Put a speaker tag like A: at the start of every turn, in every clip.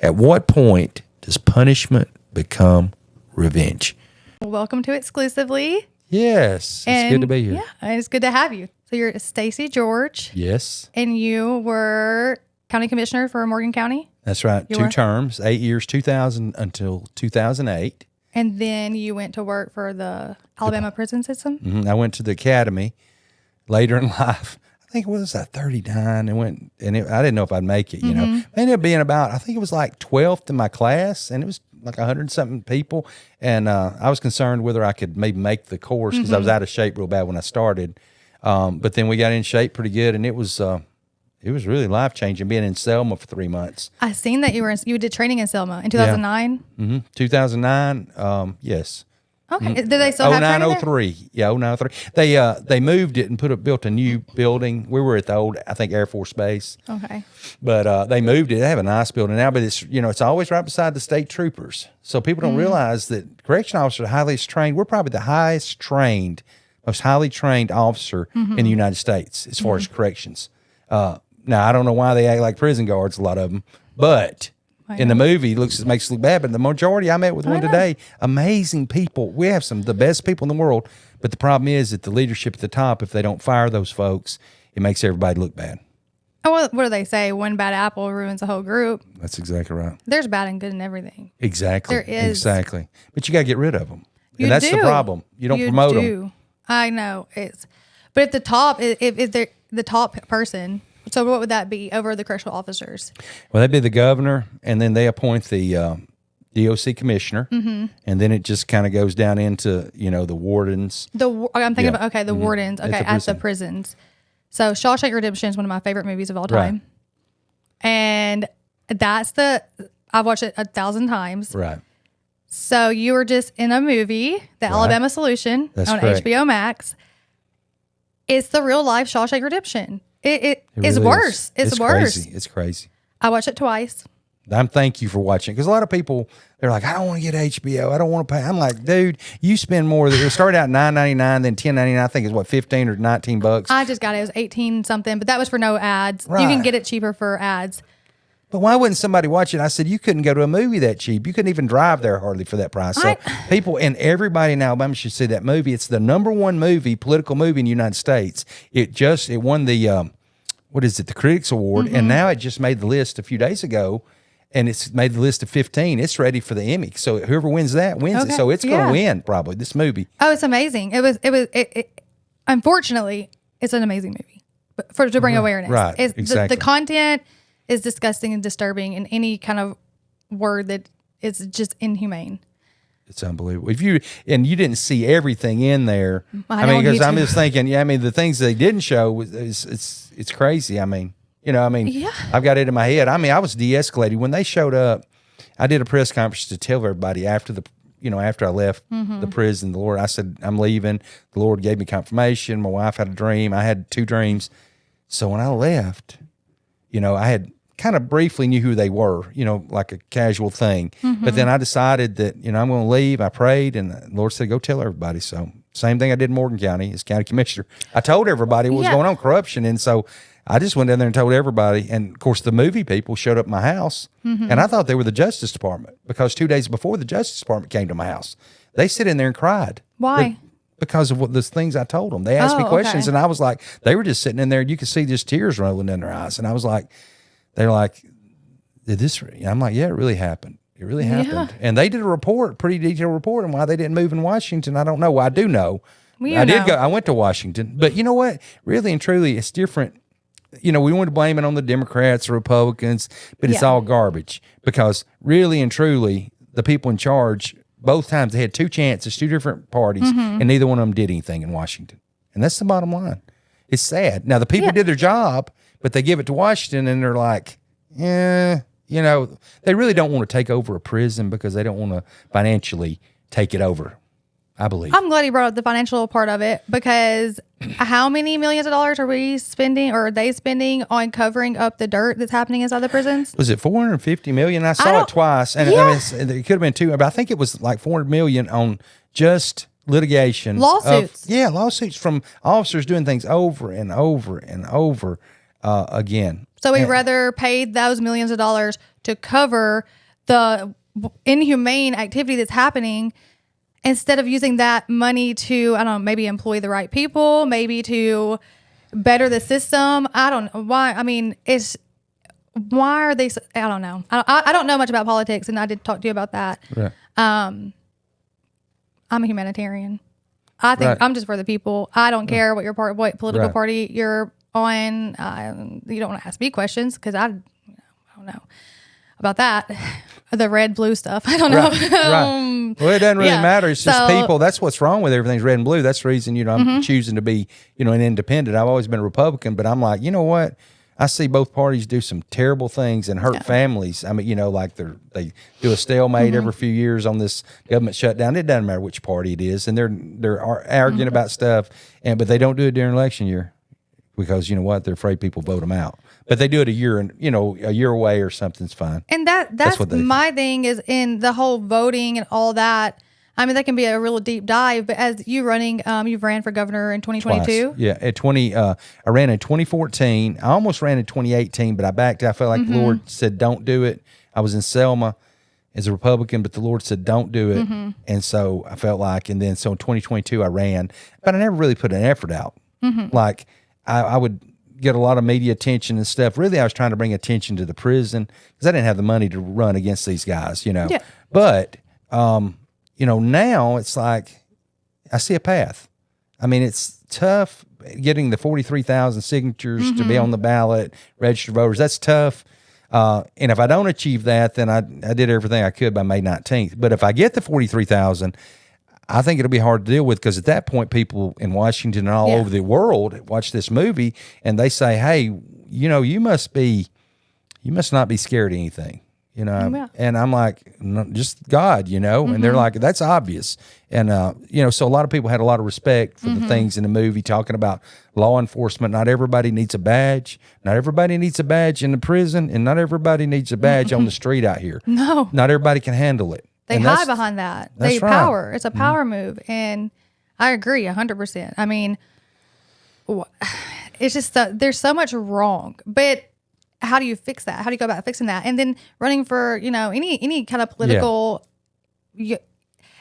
A: At what point does punishment become revenge?
B: Welcome to Exclusively.
A: Yes, it's good to be here.
B: Yeah, it's good to have you. So you're Stacy George.
A: Yes.
B: And you were county commissioner for Morgan County?
A: That's right. Two terms, 8 years, 2000 until 2008.
B: And then you went to work for the Alabama prison system?
A: Mm-hmm. I went to the academy later in life. I think it was at 39 and went, and I didn't know if I'd make it, you know. It ended up being about, I think it was like 12th in my class, and it was like 100-something people. And I was concerned whether I could maybe make the course because I was out of shape real bad when I started. But then we got in shape pretty good, and it was really life-changing being in Selma for 3 months.
B: I seen that you did training in Selma in 2009.
A: Yeah. Mm-hmm. 2009, yes.
B: Okay. Did they still have training there?
A: 0903. Yeah, 0903. They moved it and built a new building. We were at the old, I think, Air Force Base.
B: Okay.
A: But they moved it. They have a nice building now, but it's always right beside the state troopers. So people don't realize that correction officers are highly trained. We're probably the highest trained, most highly trained officer in the United States as far as corrections. Now, I don't know why they act like prison guards, a lot of them, but in the movie, it makes it look bad. But the majority, I met with one today, amazing people. We have some of the best people in the world, but the problem is that the leadership at the top, if they don't fire those folks, it makes everybody look bad.
B: Oh, what do they say? One bad apple ruins a whole group.
A: That's exactly right.
B: There's bad and good in everything.
A: Exactly.
B: There is.
A: Exactly. But you got to get rid of them.
B: And
A: that's the problem. You don't promote them.
B: I know. But at the top, if they're the top person, so what would that be over the correctional officers?
A: Well, that'd be the governor, and then they appoint the DOC commissioner, and then it just kind of goes down into, the wardens.
B: I'm thinking about, the wardens, at the prisons. So Shawshank Redemption is one of my favorite movies of all time. Right. And I've watched it 1,000 times.
A: Right.
B: So you were just in a movie, The Alabama Solution, on
A: correct.
B: HBO Max. It's the real life Shawshank Redemption. It
A: really
B: is worse. It's worse.
A: Crazy. It's crazy.
B: I watched it twice.
A: Thank you for watching, because a lot of people, they're like, I don't want to get HBO. I don't want to pay. I'm like, dude, you spend more. It started out $9.99, then $10.99. I think it's what, $15 or $19.
B: I just got it. It was 18 something, but that was for no ads. Right. You can get it cheaper for ads.
A: But why wouldn't somebody watch it? I said, you couldn't go to a movie that cheap. You couldn't even drive there hardly for that price. So people and everybody in Alabama should see that movie. It's the #1 political movie in the United States. It won the, the Critics Award, and now it just made the list a few days ago, and it's made the list of 15. It's ready for the Emmy. So whoever wins that wins it. So it's going to win probably, this movie.
B: Oh, it's amazing. Unfortunately, it's an amazing movie to bring awareness.
A: Right, exactly.
B: The content is disgusting and disturbing in any kind of word that is just inhumane.
A: It's unbelievable. You didn't see everything in there.
B: Because
A: I'm just thinking, the things they didn't show it's crazy. I've got it in my head. I was de-escalated when they showed up. I did a press conference to tell everybody after I left the prison. I said, I'm leaving. The Lord gave me confirmation. My wife had a dream. I had 2 dreams. So when I left, I had kind of briefly knew who they were, like a casual thing. But then I decided that, I'm going to leave. I prayed, and the Lord said, go tell everybody. So same thing I did in Morgan County as county commissioner. I told everybody what was going on, corruption. And so I just went down there and told everybody. And of course, the movie people showed up at my house, and I thought they were the Justice Department, because 2 days before the Justice Department came to my house, they sit in there and cried.
B: Why?
A: Because of the things I told them. They asked me questions, and I was like, they were just sitting in there, and you could see just tears rolling down their eyes. And I was like, they're like, did this? I'm like, yeah, it really happened. It really happened. And they did a pretty detailed report on why they didn't move in Washington. I don't know. Well, I do know. I went to Washington. But you know what? Really and truly, it's different. We want to blame it on the Democrats or Republicans, but it's all garbage, because really and truly, the people in charge, both times they had 2 chances, 2 different parties, and neither one of them did anything in Washington. And that's the bottom line. It's sad. Now, the people did their job, but they give it to Washington, and they're like, they really don't want to take over a prison because they don't want to financially take it over, I believe.
B: I'm glad you brought up the financial part of it, because how many millions of dollars are we spending, or are they spending, on covering up the dirt that's happening inside the prisons?
A: Was it $450 million? I saw it twice, and it could have been 2, but I think it was like $400 million on just litigation.
B: Lawsuits.
A: Lawsuits from officers doing things over and over and over again.
B: So we'd rather pay those millions of dollars to cover the inhumane activity that's happening instead of using that money to, I don't know, maybe employ the right people, maybe to better the system. I don't know why. I mean, why are they, I don't know. I don't know much about politics, and I did talk to you about that.
A: Right.
B: I'm a humanitarian. I think I'm just for the people. I don't care what what political party you're on. You don't want to ask me questions because I don't know about that. The red, blue stuff. I don't know.
A: Right. Well, it doesn't really matter. It's just people. That's what's wrong with everything's red and blue. That's the reason, I'm choosing to be, an independent. I've always been a Republican, but I'm like, you know what? I see both parties do some terrible things and hurt families. I mean, like they do a stalemate every few years on this government shutdown. It doesn't matter which party it is, and they're arguing about stuff, but they don't do it during election year because you know what? They're afraid people vote them out. But they do it a year away or something's fine.
B: And that's my thing is in the whole voting and all that. I mean, that can be a real deep dive, but as you've ran for governor in 2022?
A: Twice. Yeah, I ran in 2014. I almost ran in 2018, but I backed. I felt like the Lord said, don't do it. I was in Selma as a Republican, but the Lord said, don't do it. And so I felt like, so in 2022 I ran, but I never really put an effort out. Like I would get a lot of media attention and stuff. Really, I was trying to bring attention to the prison because I didn't have the money to run against these guys, Yeah. But, now it's like I see a path. I mean, it's tough getting the 43,000 signatures to be on the ballot, registered voters. That's tough. And if I don't achieve that, then I did everything I could by May 19th. But if I get the 43,000, I think it'll be hard to deal with because at that point, people in Washington and all over the world watch this movie and they say, hey, you must not be scared of anything. And I'm like, no, just God, and they're like, that's obvious. And, so a lot of people had a lot of respect for the things in the movie talking about law enforcement. Not everybody needs a badge. Not everybody needs a badge in the prison, and not everybody needs a badge on the street out here.
B: No.
A: Not everybody can handle it.
B: They hide behind that. They power. It's a power move. And I agree 100%. I mean, it's just, there's so much wrong, but how do you fix that? How do you go about fixing that? And then running for, any kind of political,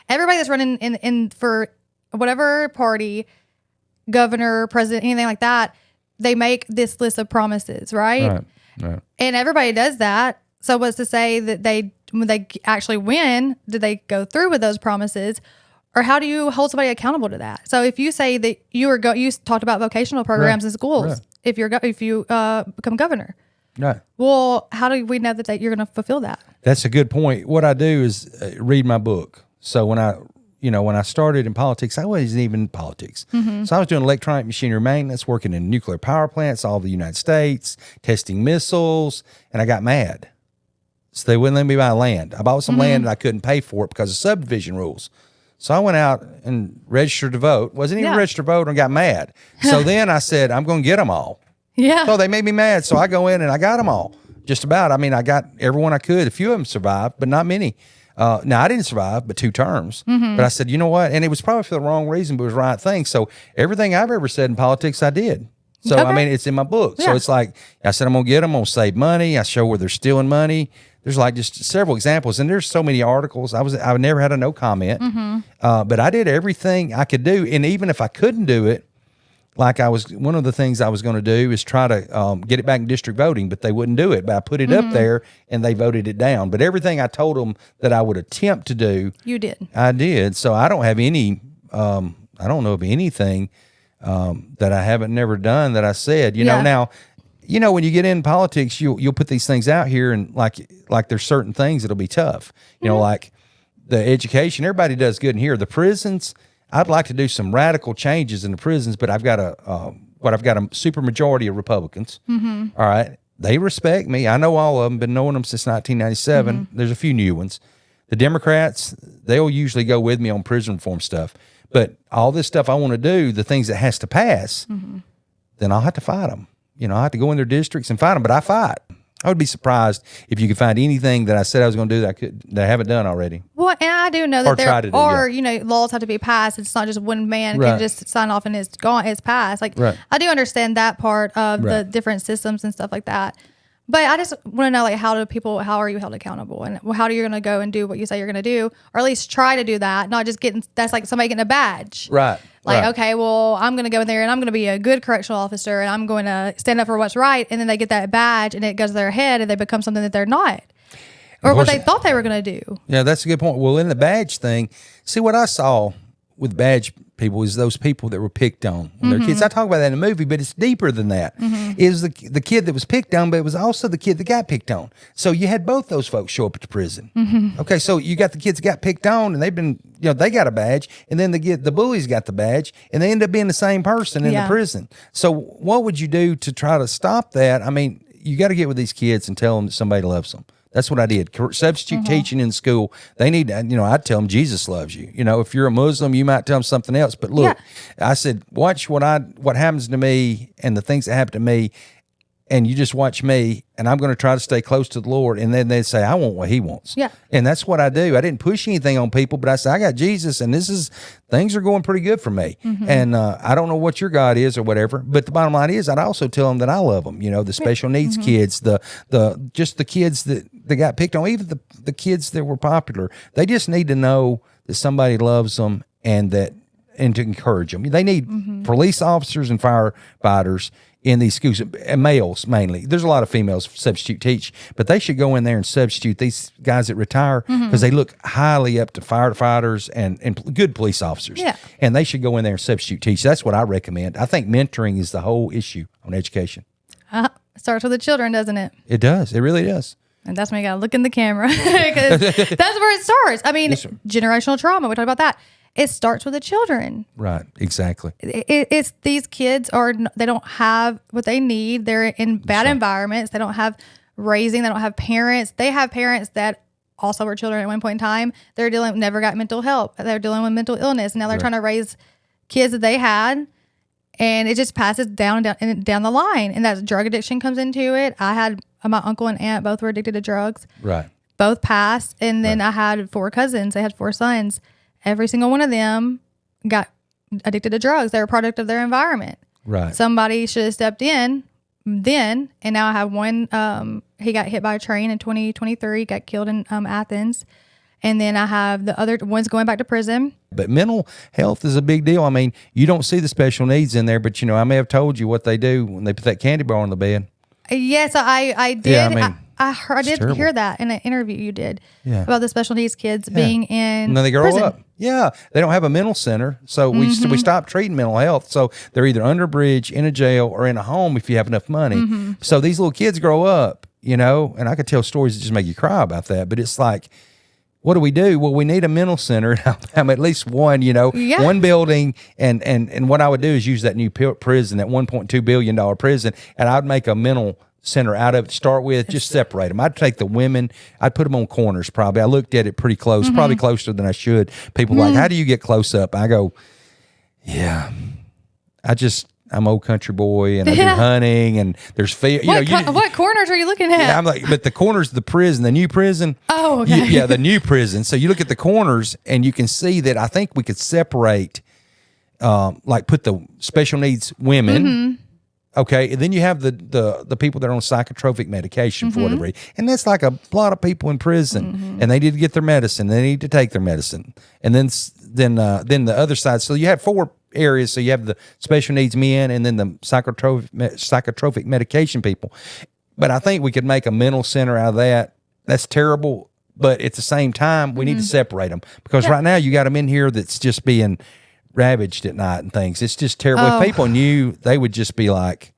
B: everybody that's running in for whatever party, governor, president, anything like that, they make this list of promises, right? Right. And everybody does that. So what's to say that when they actually win, do they go through with those promises? Or how do you hold somebody accountable to that? So if you say that you talked about vocational programs in schools, if you become governor.
A: Right.
B: Well, how do we know that you're going to fulfill that?
A: That's a good point. What I do is read my book. So when I started in politics, I wasn't even in politics. So I was doing electronic machinery maintenance, working in nuclear power plants all over the United States, testing missiles, and I got mad. So they wouldn't let me buy land. I bought some land and I couldn't pay for it because of subdivision rules. So I went out and registered to vote. Wasn't even registered to vote and got mad. So then I said, I'm going to get them all.
B: Yeah.
A: So they made me mad. So I go in and I got them all. Just about. I mean, I got everyone I could. A few of them survived, but not many. Now, I didn't survive, but 2 terms. But I said, you know what? And it was probably for the wrong reason, but it was the right thing. So everything I've ever said in politics, I did. So, I mean, it's in my book. So it's like, I said, I'm going to get them. I'm going to save money. I show where they're stealing money. There's like just several examples. And there's so many articles. I never had a no comment. But I did everything I could do. And even if I couldn't do it, one of the things I was going to do is try to get it back in district voting, but they wouldn't do it. But I put it up there and they voted it down. But everything I told them that I would attempt to do,
B: you did.
A: I did. So I don't have any, I don't know of anything that I haven't never done that I said, now, when you get in politics, you'll put these things out here and like there's certain things that'll be tough, like the education, everybody does good in here. The prisons, I'd like to do some radical changes in the prisons, but I've got a super majority of Republicans. All right. They respect me. I know all of them, been knowing them since 1997. There's a few new ones. The Democrats, they'll usually go with me on prison reform stuff. But all this stuff I want to do, the things that has to pass, then I'll have to fight them. I have to go in their districts and fight them, but I fight. I would be surprised if you could find anything that I said I was going to do that I haven't done already.
B: Well, and I do know that there are,
A: yeah.
B: laws have to be passed. It's not just one man
A: Right.
B: can just sign off and it's gone, it's passed. Like,
A: Right.
B: I do understand that part of
A: Right.
B: the different systems and stuff like that. But I just want to know, like, how are you held accountable? And how are you going to go and do what you say you're going to do? Or at least try to do that, not just that's like somebody getting a badge.
A: Right.
B: Like,
A: right.
B: okay, well, I'm going to go in there and I'm going to be a good correctional officer and I'm going to stand up for what's right. And then they get that badge and it goes to their head and they become something that they're not. Or what they thought they were going to do.
A: Yeah, that's a good point. Well, in the badge thing, see what I saw with badge people is those people that were picked on when they're kids. I talk about that in the movie, but it's deeper than that. Is the kid that was picked on, but it was also the kid that got picked on. So you had both those folks show up at the prison. Okay, so you got the kids that got picked on, and they've been, they got a badge, and then the bullies got the badge, and they end up being the same person in the prison. So what would you do to try to stop that? I mean, you got to get with these kids and tell them that somebody loves them. That's what I did. Substitute teaching in school. They need, I'd tell them Jesus loves you. If you're a Muslim, you might tell them something else. But look, I said, watch what happens to me and the things that happen to me, and you just watch me, and I'm going to try to stay close to the Lord. And then they'd say, I want what he wants. Yeah. And that's what I do. I didn't push anything on people, but I said, I got Jesus, and things are going pretty good for me. And I don't know what your God is or whatever, but the bottom line is I'd also tell them that I love them, the special needs kids, just the kids that got picked on, even the kids that were popular. They just need to know that somebody loves them and to encourage them. They need police officers and firefighters in these schools, and males mainly. There's a lot of females substitute teach, but they should go in there and substitute these guys that retire because they look highly up to firefighters and good police officers. Yeah. And they should go in there and substitute teach. That's what I recommend. I think mentoring is the whole issue on education.
B: It starts with the children, doesn't it?
A: It does. It really does.
B: And that's when you got to look in the camera because that's where it starts. I mean, generational trauma, we talked about that. It starts with the children.
A: Right, exactly.
B: It's these kids they don't have what they need. They're in bad environments. They don't have raising. They don't have parents. They have parents that also were children at one point in time. They're never got mental help. They're dealing with mental illness. Now they're trying to raise kids that they had, and it just passes down the line. And that drug addiction comes into it. I had my uncle and aunt, both were addicted to drugs. Right. Both passed. And then I had 4 cousins. They had 4 sons. Every single one of them got addicted to drugs. They're a product of their environment. Right. Somebody should have stepped in then. And now I have one, he got hit by a train in 2023, got killed in Athens. And then I have the other ones going back to prison. But mental health is a big deal. I mean, you don't see the special needs in there, but, I may have told you what they do when they put that candy bar on the bed. Yes, I did. Yeah, I did hear that in an interview you did about the special needs kids being in
A: and then they grow
B: prison.
A: up. Yeah, they don't have a mental center, so we stopped treating mental health. So they're either under a bridge, in a jail, or in a home if you have enough money. So these little kids grow up, and I could tell stories that just make you cry about that. But it's like, what do we do? Well, we need a mental center in Alabama, at least one, one building. And what I would do is use that new prison, that $1.2 billion prison, and I'd make a mental center out of it to start with, just separate them. I'd take the women, I'd put them on corners probably. I looked at it pretty close, probably closer than I should. People like, how do you get close up? I go, I'm old country boy and I do hunting and there's fear.
B: What corners are you looking at?
A: Yeah, I'm like, but the corners of the prison, the new prison. Oh, okay. The new prison. So you look at the corners and you can see that I think we could separate, put the special needs women. Okay, and then you have the people that are on psychotropic medication for whatever reason. And that's like a lot of people in prison, and they need to get their medicine. They need to take their medicine. And then the other side, so you have 4 areas. So you have the special needs men and then the psychotropic medication people. But I think we could make a mental center out of that. That's terrible, but at the same time, we need to separate them. Because right now you got them in here that's just being ravaged at night and things. It's just terrible. If people knew, they would just be like,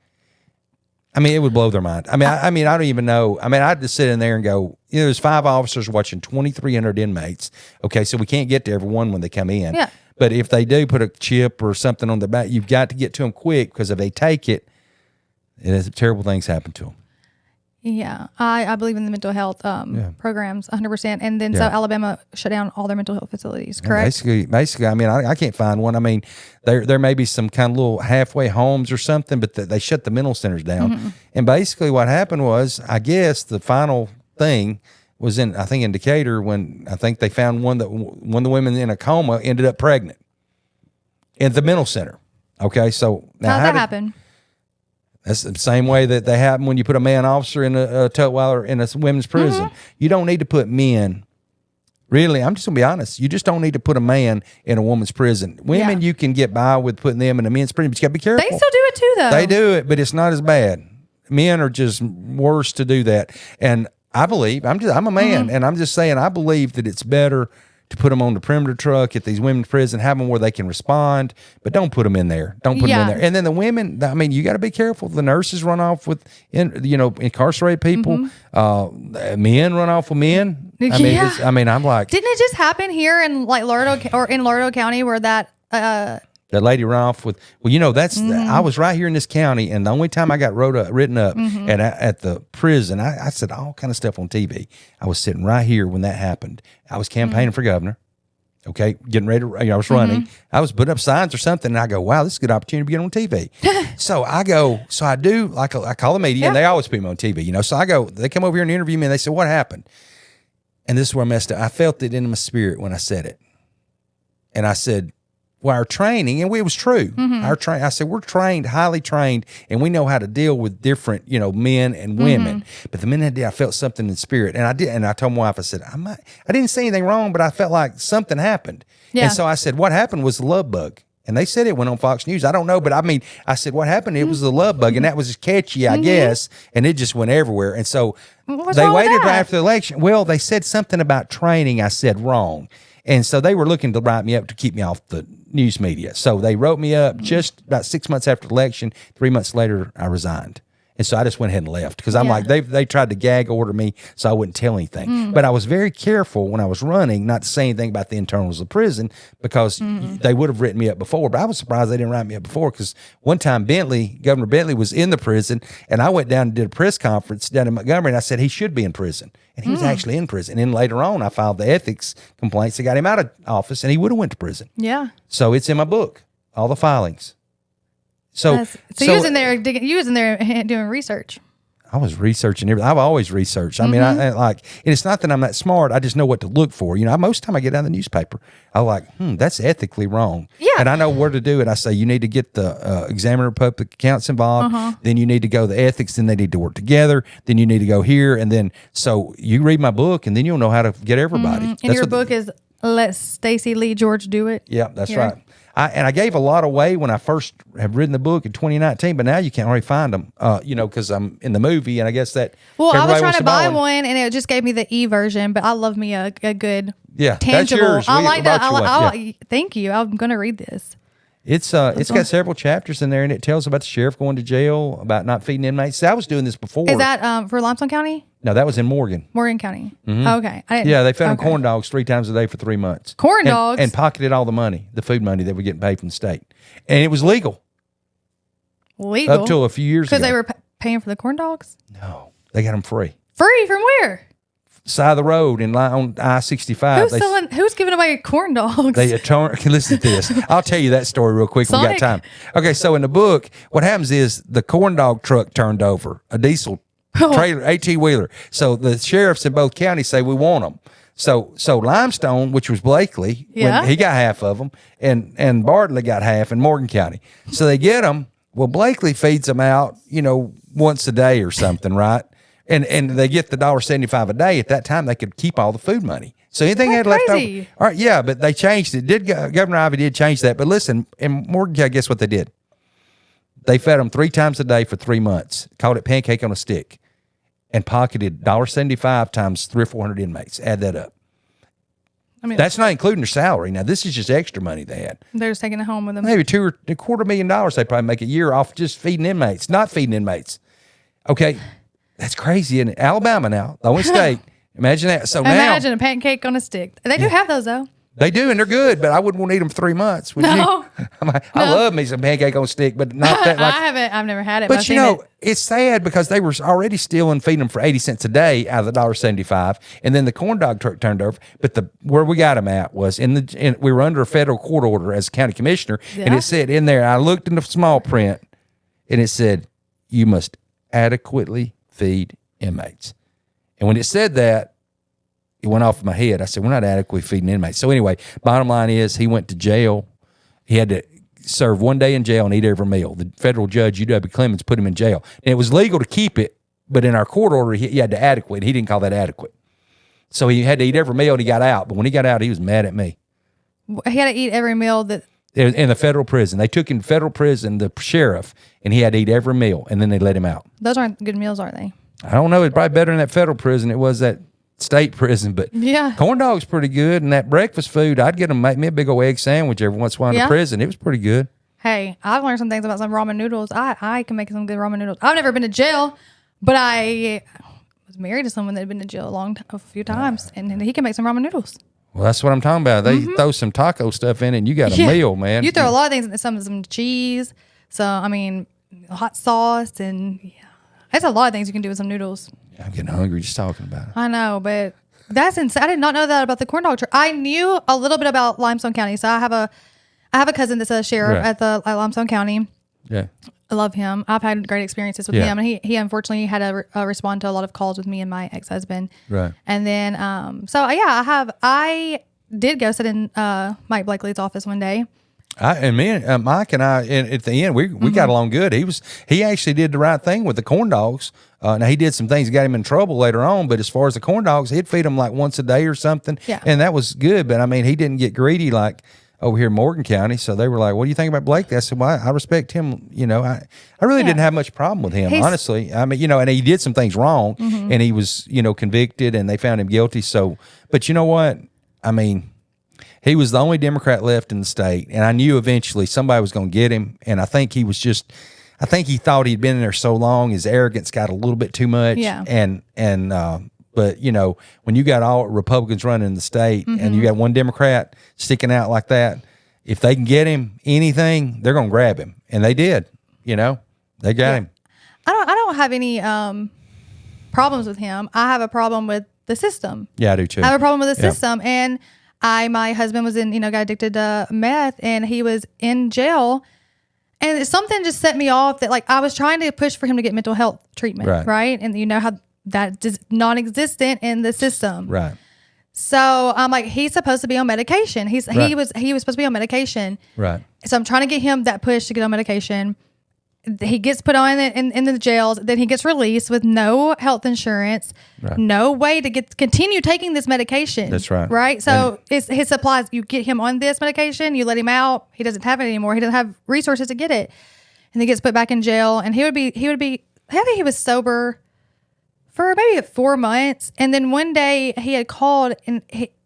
A: it would blow their mind. I don't even know. I'd just sit in there and go, there's 5 officers watching 2,300 inmates. Okay, so we can't get to everyone when they come in. Yeah. But if they do put a chip or something on their back, you've got to get to them quick because if they take it, terrible things happen to them.
B: Yeah, I believe in the mental health programs 100%. And then so Alabama shut down all their mental health facilities, correct?
A: Basically, I mean, I can't find one. I mean, there may be some kind of little halfway homes or something, but they shut the mental centers down. And basically what happened was, I guess the final thing was in Decatur, when I think they found one of the women in a coma ended up pregnant in the mental center. Okay, so now
B: how'd that happen?
A: That's the same way that they happen when you put a man officer in a Tutwiler in a women's prison. You don't need to put men. Really, I'm just gonna be honest. You just don't need to put a man in a woman's prison. Women, you can get by with putting them in a men's prison, but you gotta be careful.
B: They still do it too, though.
A: They do it, but it's not as bad. Men are just worse to do that. And I believe I'm a man, and I'm just saying I believe that it's better to put them on the perimeter truck at these women's prison, have them where they can respond, but don't put them in there. Don't put them in there. And then the women, I mean, you got to be careful. The nurses run off with, incarcerated people. Men run off with men. I mean, I'm like,
B: didn't it just happen here in like Laredo County where that
A: that lady ran off with, I was right here in this county, and the only time I got written up at the prison, I said all kind of stuff on TV. I was sitting right here when that happened. I was campaigning for governor, okay, getting ready to, I was running. I was putting up signs or something, and I go, wow, this is a good opportunity to get on TV. So I do, like, I call the media, and they always put me on TV, so I go, they come over here and interview me, and they say, what happened? And this is where I messed up. I felt it in my spirit when I said it. And I said, well, our training, and it was true. I said, we're trained, highly trained, and we know how to deal with different, men and women. But the minute I felt something in spirit, and I did, and I told my wife, I said, I didn't say anything wrong, but I felt like something happened. Yeah. And so I said, what happened was the love bug. And they said it went on Fox News. I don't know, but I mean, I said, what happened? It was the love bug, and that was catchy, I guess, and it just went everywhere. And so they waited right after the election. Well, they said something about training I said wrong. And so they were looking to write me up to keep me off the news media. So they wrote me up just about 6 months after the election. 3 months later, I resigned. And so I just went ahead and left because I'm like, they tried to gag order me so I wouldn't tell anything. But I was very careful when I was running not to say anything about the internals of the prison because they would have written me up before. But I was surprised they didn't write me up before because one time Governor Bentley was in the prison, and I went down and did a press conference down in Montgomery, and I said he should be in prison. And he was actually in prison. And then later on, I filed the ethics complaints that got him out of office, and he would have went to prison. Yeah. So it's in my book, all the filings. So
B: you was in there doing research.
A: I was researching everything. I've always researched. I mean, I and it's not that I'm that smart. I just know what to look for. Most of the time I get out of the newspaper, I'm like, that's ethically wrong. Yeah. And I know where to do it. I say, you need to get the examiner of public accounts involved. Then you need to go the ethics. Then they need to work together. Then you need to go here. And then, so you read my book, and then you'll know how to get everybody.
B: And your book is Let Stacy George Do It.
A: Yeah, that's right. I gave a lot away when I first have written the book in 2019, but now you can't really find them, because I'm in the movie, and I guess that.
B: Well, I was trying to buy one, and it just gave me the e-version, but I love me a good tangible.
A: That's yours.
B: I like that. Thank you. I'm going to read this.
A: It's got several chapters in there, and it tells about the sheriff going to jail, about not feeding inmates. See, I was doing this before.
B: Is that for Limestone County?
A: No, that was in Morgan.
B: Morgan County. Okay.
A: They fed them corn dogs 3 times a day for 3 months.
B: Corn dogs?
A: And pocketed all the money, the food money that we getting paid from the state. And it was legal.
B: Legal?
A: Up till a few years ago.
B: Because they were paying for the corn dogs?
A: No. They got them free.
B: Free from where?
A: Side of the road on I-65.
B: Who's giving away corn dogs?
A: Listen to this. I'll tell you that story real quick.
B: Sonic?
A: We got time. Okay, so in the book, what happens is the corn dog truck turned over, a diesel trailer, 18-wheeler. So the sheriffs in both counties say we want them. So Limestone, which was Blakely, when he got half of them, and Bartlett got half in Morgan County. So they get them. Well, Blakely feeds them out, once a day or something, right? And they get the $1.75 a day. At that time, they could keep all the food money. So anything they had left over. All right, but they changed it. Governor Ivey did change that. But listen, in Morgan County, guess what they did? They fed them 3 times a day for 3 months. Called it pancake on a stick, and pocketed $1.75 times 300 or 400 inmates. Add that up. I mean, that's not including their salary. Now, this is just extra money they had.
B: They're just taking it home with them.
A: Maybe $250,000 they probably make a year off just feeding inmates, not feeding inmates. Okay. That's crazy in Alabama now, the only state. Imagine that. So
B: imagine a pancake on a stick. They do have those though.
A: They do, and they're good, but I wouldn't want to eat them for 3 months. Would
B: No.
A: you? I love me some pancake on stick, but not that. Like,
B: I've never had it.
A: but
B: I've
A: you
B: seen
A: know,
B: it.
A: it's sad because they were already stealing, feeding them for 80 cents a day out of the $1.75, and then the corn dog truck turned over. But where we got them at was we were under a federal court order as a county commissioner, and it said in there. I looked in the small print, and it said you must adequately feed inmates. And when it said that, it went off my head. I said, we're not adequately feeding inmates. So anyway, bottom line is he went to jail. He had to serve 1 day in jail and eat every meal. The federal judge, UW Clemens, put him in jail. And it was legal to keep it, but in our court order, he had to adequate. He didn't call that adequate. So he had to eat every meal and he got out. But when he got out, he was mad at me.
B: He had to eat every meal that...
A: In the federal prison. They took him to federal prison, the sheriff, and he had to eat every meal, and then they let him out.
B: Those aren't good meals, are they?
A: I don't know. It's probably better in that federal prison it was that state prison, but
B: yeah,
A: corn dog's pretty good. And that breakfast food, I'd get them make me a big old egg sandwich every once in a while in the prison. It was pretty good.
B: Hey, I've learned some things about some ramen noodles. I can make some good ramen noodles. I've never been to jail, but I was married to someone that had been to jail a few times, and he can make some ramen noodles.
A: Well, that's what I'm talking about. They throw some taco stuff in it, and you got a meal, man.
B: You throw a lot of things in some cheese. So, I mean, hot sauce, and there's a lot of things you can do with some noodles.
A: I'm getting hungry just talking about it.
B: I know, but that's insane. I did not know that about the corn dog truck. I knew a little bit about Limestone County. So I have a cousin that's a sheriff at Limestone County. Yeah. I love him. I've had great experiences with him, and he unfortunately had to respond to a lot of calls with me and my ex-husband. Right. And then, I did go sit in Mike Blakely's office one day.
A: Mike and I, and at the end, we got along good. He actually did the right thing with the corn dogs. Now he did some things that got him in trouble later on, but as far as the corn dogs, he'd feed them like once a day or something. Yeah. And that was good. But I mean, he didn't get greedy like over here in Morgan County. So they were like, what do you think about Blake? I said, well, I respect him. You know, I really didn't have much problem with him, honestly. I mean, and he did some things wrong and he was, convicted and they found him guilty. So, but you know what? I mean, he was the only Democrat left in the state, and I knew eventually somebody was going to get him. And I think he he thought he'd been in there so long, his arrogance got a little bit too much. Yeah. But when you got all Republicans running the state and you got one Democrat sticking out like that, if they can get him anything, they're going to grab him, and they did. They got him.
B: I don't have any problems with him. I have a problem with the system.
A: Yeah, I do too.
B: I have a problem with the system, and my husband was got addicted to meth, and he was in jail, and something just set me off that I was trying to push for him to get mental health treatment, right? And how that is non-existent in the system, right? So I'm like, he's supposed to be on medication. He was supposed to be on medication, right? So I'm trying to get him that push to get on medication. He gets put on in the jails. Then he gets released with no health insurance, no way to continue taking this medication. That's right. Right. So it's his supplies. You get him on this medication. You let him out. He doesn't have it anymore. He doesn't have resources to get it, and he gets put back in jail. And he would be. I think he was sober for maybe 4 months, and then one day he had called and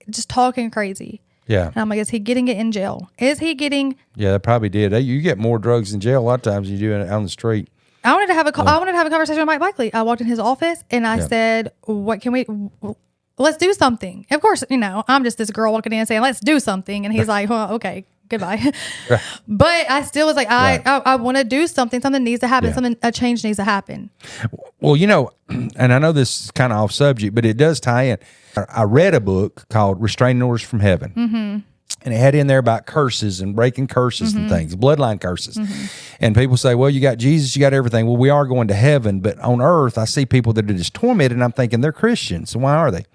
B: just talking crazy. Yeah. And I'm like, is he getting it in jail? Is he getting... Yeah, that probably did. You get more drugs in jail a lot of times than you do on the street. I wanted to have a conversation with Mike Blakely. I walked in his office and I said, let's do something. Of course, I'm just this girl walking in saying, let's do something. And he's like, well, okay, goodbye. But I still was like, I want to do something. Something needs to happen. A change needs to happen.
A: Well, and I know this is kind of off subject, but it does tie in. I read a book called Restraining Orders from Heaven. Mm-hmm. And it had in there about curses and breaking curses and things, bloodline curses. Mm-hmm. And people say, well, you got Jesus, you got everything. Well, we are going to heaven. But on earth, I see people that are just tormented, and I'm thinking they're Christians. So why are they?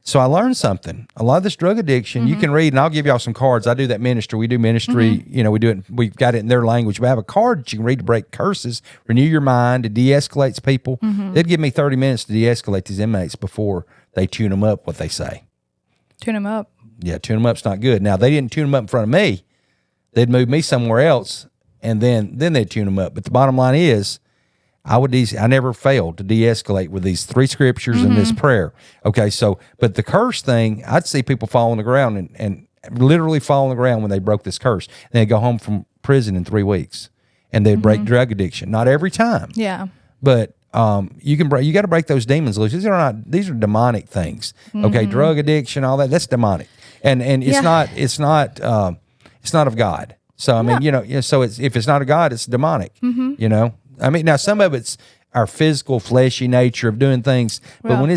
A: So I learned something. A lot of this drug addiction, you can read, and I'll give y'all some cards. I do that ministry. We do ministry. We do it. We've got it in their language. We have a card that you can read to break curses, renew your mind. It de-escalates people. It'd give me 30 minutes to de-escalate these inmates before they tune them up, what they say.
B: Tune them up.
A: Yeah, tune them up's not good. Now, they didn't tune them up in front of me. They'd move me somewhere else, and then they'd tune them up. But the bottom line is, I never failed to de-escalate with these 3 scriptures and this prayer. Okay, but the curse thing, I'd see people fall on the ground and literally fall on the ground when they broke this curse. And they'd go home from prison in 3 weeks, and they'd break drug addiction. Not every time. Yeah. But you got to break those demons loose. These are demonic things. Okay, drug addiction, all that, that's demonic. and it's not of God. So I mean, so if it's not of God, it's demonic. I mean, now some of it's our physical, fleshy nature of doing things, but when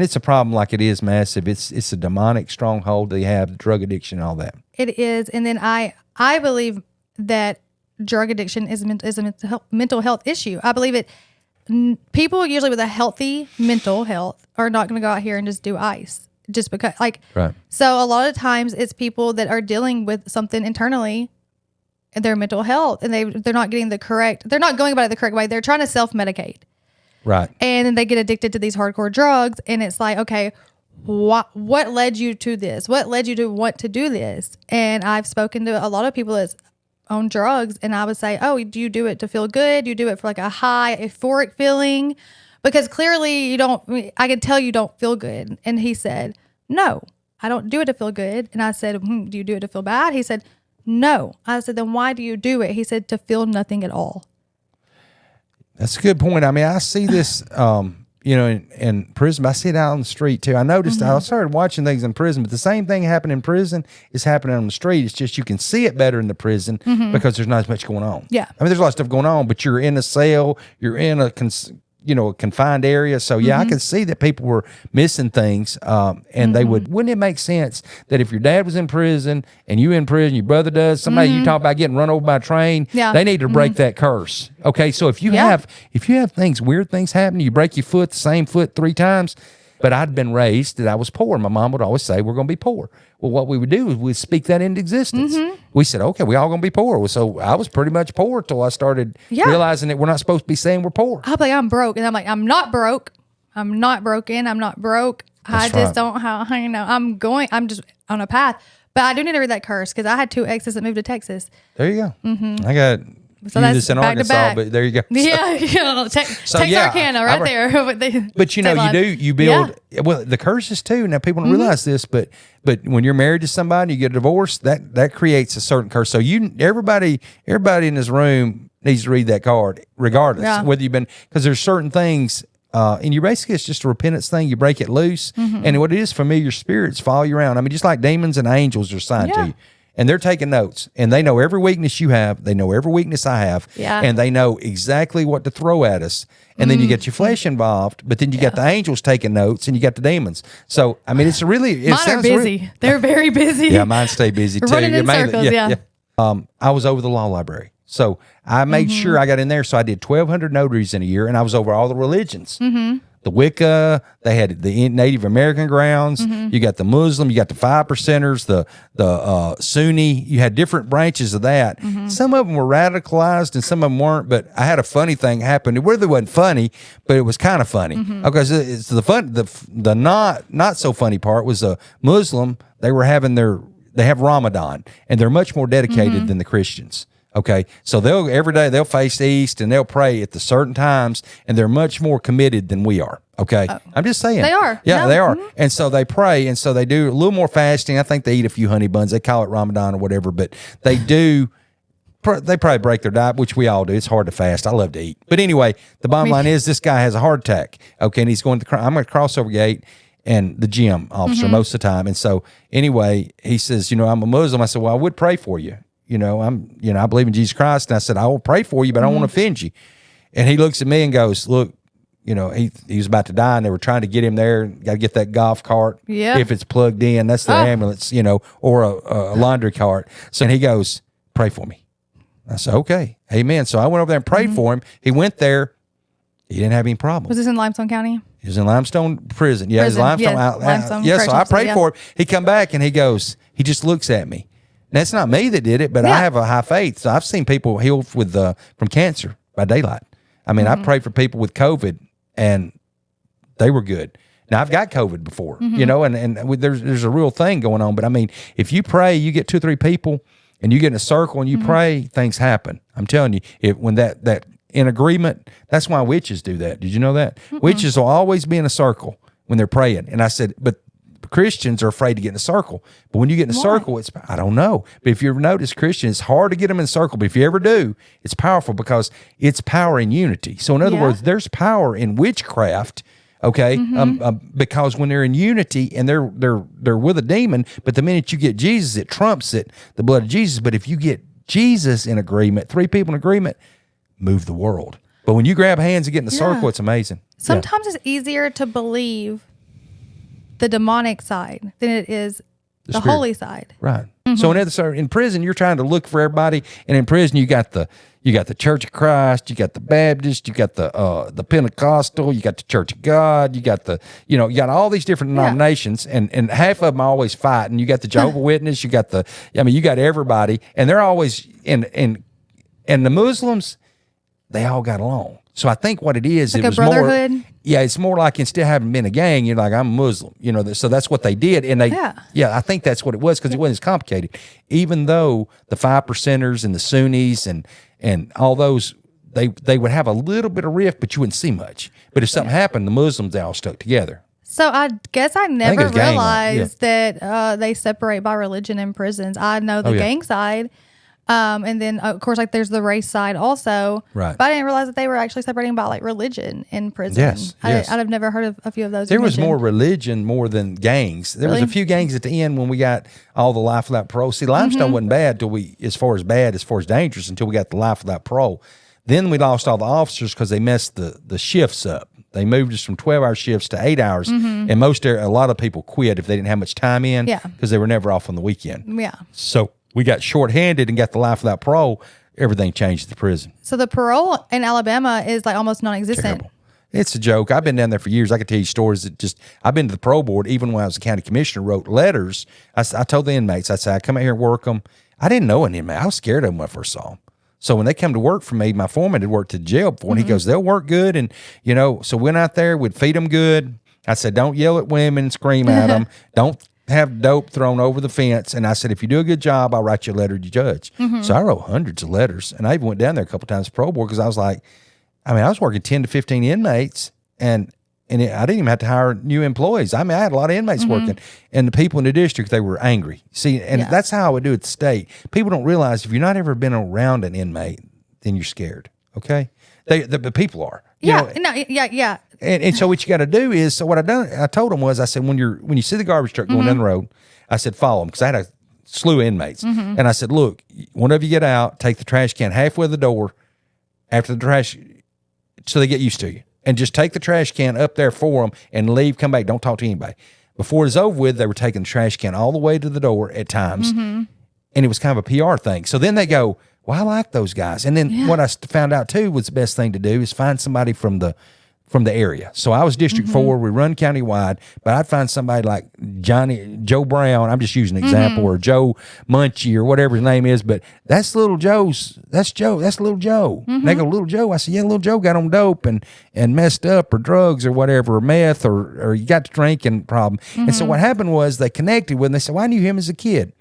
A: it's a problem like it is massive, it's a demonic stronghold they have, drug addiction, and all that.
B: It is, and then I believe that drug addiction is a mental health issue. I believe it. People usually with a healthy mental health are not going to go out here and just do ice just because, like.
A: Right.
B: So a lot of times it's people that are dealing with something internally in their mental health, and they're not getting they're not going about it the correct way. They're trying to self-medicate.
A: Right.
B: And then they get addicted to these hardcore drugs, and it's like, okay, what led you to this? What led you to want to do this? And I've spoken to a lot of people that's on drugs, and I would say, oh, do you do it to feel good? Do you do it for like a high euphoric feeling? Because clearly I can tell you don't feel good. And he said, no, I don't do it to feel good. And I said, do you do it to feel bad? He said, no. I said, then why do you do it? He said, to feel nothing at all.
A: That's a good point. I mean, I see this, in prison. I see it out on the street too. I noticed, I started watching things in prison, but the same thing happened in prison is happening on the street. It's just you can see it better in the prison because there's not as much going on.
B: Yeah.
A: I mean, there's a lot of stuff going on, but you're in a cell, you're in a confined area. So I could see that people were missing things. And wouldn't it make sense that if your dad was in prison and you in prison, your brother does, somebody you talk about getting run over by a train, they need to break that curse. Okay. So if you have things, weird things happen, you break your foot, the same foot 3 times, but I'd been raised that I was poor. My mom would always say, we're going to be poor. Well, what we would do is we'd speak that into existence. We said, okay, we all going to be poor. So I was pretty much poor till I started realizing that we're not supposed to be saying we're poor.
B: I'll be like, I'm broke. And I'm like, I'm not broke. I'm not broken. I'm not broke. I just don't have, I'm just on a path. But I do need to read that curse because I had 2 exes that moved to Texas.
A: There you go. I got... So that's this in Arkansas, but there you go.
B: Yeah, Texarkana right there.
A: But you build well the curses too. Now people don't realize this, but when you're married to somebody, you get a divorce, that creates a certain curse. So everybody in this room needs to read that card, regardless whether you've been, because there's certain things. And you basically, it's just a repentance thing. You break it loose, and what it is, familiar spirits follow you around. I mean, just like demons and angels are assigned to you. And they're taking notes, and they know every weakness you have. They know every weakness I have, and they know exactly what to throw at us. And then you get your flesh involved, but then you got the angels taking notes, and you got the demons. So, I mean, it's really...
B: Mine are busy. They're very busy.
A: Yeah, mine stay busy, too.
B: Running in circles,
A: I was over the law library. So, I made sure I got in there. So, I did 1,200 notaries in a year, and I was over all the religions. The Wicca, they had the Native American grounds. You got the Muslim, you got the 5%ers, the Sunni. You had different branches of that. Some of them were radicalized and some of them weren't. But I had a funny thing happen. It really wasn't funny, but it was kind of funny. Because it's the not so funny part was a Muslim. They have Ramadan, and they're much more dedicated than the Christians. Okay, so every day they'll face east and they'll pray at the certain times, and they're much more committed than we are. Okay, I'm just saying
B: they are.
A: Yeah, they are. And so they pray, and so they do a little more fasting. I think they eat a few honey buns. They call it Ramadan or whatever, but they do. They probably break their diet, which we all do. It's hard to fast. I love to eat, but anyway, the bottom line is this guy has a heart attack. Okay, and he's going to. I'm going to crossover gate. And the gym officer most of the time. And so anyway, he says, I'm a Muslim. I said, well, I would pray for you. I believe in Jesus Christ. And I said, I will pray for you, but I don't want to offend you. And he looks at me and goes, look, he was about to die and they were trying to get him there. Got to get that golf cart. Yeah. If it's plugged in, that's the ambulance, or a laundry cart. So he goes, pray for me. I said, okay, amen. So I went over there and prayed for him. He went there. He didn't have any problems.
B: Was this in Limestone County?
A: He was in Limestone prison. Yeah, Limestone. Yeah, so I prayed for him. He come back and he just looks at me. That's not me that did it, but I have a high faith. So I've seen people healed from cancer by daylight. I mean, I prayed for people with COVID and they were good. Now I've got COVID before, and there's a real thing going on. But I mean, if you pray, you get 2 or 3 people and you get in a circle and you pray, things happen. I'm telling you, when that in agreement, that's why witches do that. Did you know that? Witches will always be in a circle when they're praying. And I said, but Christians are afraid to get in a circle. But when you get in a circle, I don't know. But if you ever notice, Christians, it's hard to get them in a circle. But if you ever do, it's powerful because it's power in unity. So in other words, there's power in witchcraft, Okay. Because when they're in unity and they're with a demon, but the minute you get Jesus, it trumps it, the blood of Jesus. But if you get Jesus in agreement, 3 people in agreement, move the world. But when you grab hands and get in the circle, it's amazing.
B: Sometimes it's easier to believe the demonic side than it is the holy side.
A: Right. So in prison, you're trying to look for everybody, and in prison you got the Church of Christ, you got the Baptist, you got the Pentecostal, you got the Church of God, you got you got all these different denominations, and half of them are always fighting. You got the Jehovah's Witness, you got you got everybody, and they're always and the Muslims, they all got along. So I think what it is,
B: like
A: it was
B: brotherhood.
A: more. Yeah, it's more like instead of having been a gang, you're like, I'm a Muslim. So that's what they did, and they. Yeah, I think that's what it was because it wasn't as complicated. Even though the 5%ers and the Sunnis and all those, they would have a little bit of rift, but you wouldn't see much. But if something happened, the Muslims, they all stuck together.
B: So I guess I never realized that they separate by religion in prisons. I know the gang side. And then of course, like there's the race side also,
A: right?
B: But I didn't realize that they were actually separating by like religion in prison.
A: Yes,
B: I'd have never heard of a few of those.
A: There was more religion more than gangs. There was a few gangs at the end when we got all the life without parole. See, limestone wasn't bad till as far as dangerous until we got the life without parole. Then we lost all the officers because they messed the shifts up. They moved us from 12-hour shifts to 8 hours, and a lot of people quit if they didn't have much time in, because they were never off on the weekend.
B: Yeah.
A: So we got shorthanded and got the life without parole. Everything changed at the prison.
B: So the parole in Alabama is like almost non-existent.
A: Terrible. It's a joke. I've been down there for years. I could tell you stories that I've been to the parole board, even when I was a county commissioner, wrote letters. I told the inmates, I said, I come out here and work them. I didn't know an inmate. I was scared of them when I first saw them. So when they come to work for me, my foreman had worked at the jail before, and he goes, they'll work good. And, so went out there, we'd feed them good. I said, don't yell at women, scream at them. Don't have dope thrown over the fence. And I said, if you do a good job, I'll write you a letter to judge. So I wrote hundreds of letters, and I even went down there a couple times to parole board because I was like, I was working 10 to 15 inmates, and I didn't even have to hire new employees. I had a lot of inmates working, and the people in the district, they were angry. See, and that's how I would do it at the state. People don't realize if you've not ever been around an inmate, then you're scared. Okay, the people are.
B: Yeah.
A: And so what you got to do is, so what I told them was, I said, when you see the garbage truck going down the road, I said, follow them, because I had a slew of inmates, and I said, look, whenever you get out, take the trash can halfway to the door after the trash, so they get used to you. And just take the trash can up there for them and leave, come back. Don't talk to anybody. Before it was over with, they were taking the trash can all the way to the door at times. And it was kind of a PR thing. So then they go, well, I like those guys. And then what I found out too was the best thing to do is find somebody from the area. So I was District 4. We run countywide, but I'd find somebody like Joe Brown. I'm just using an example, or Joe Munchie or whatever his name is, but that's little Joe's. That's Joe. That's little Joe. And they go, little Joe. I said, yeah, little Joe got on dope and messed up, or drugs or whatever, or meth, or you got the drinking problem. And so what happened was they connected with him. They said, well, I knew him as a kid.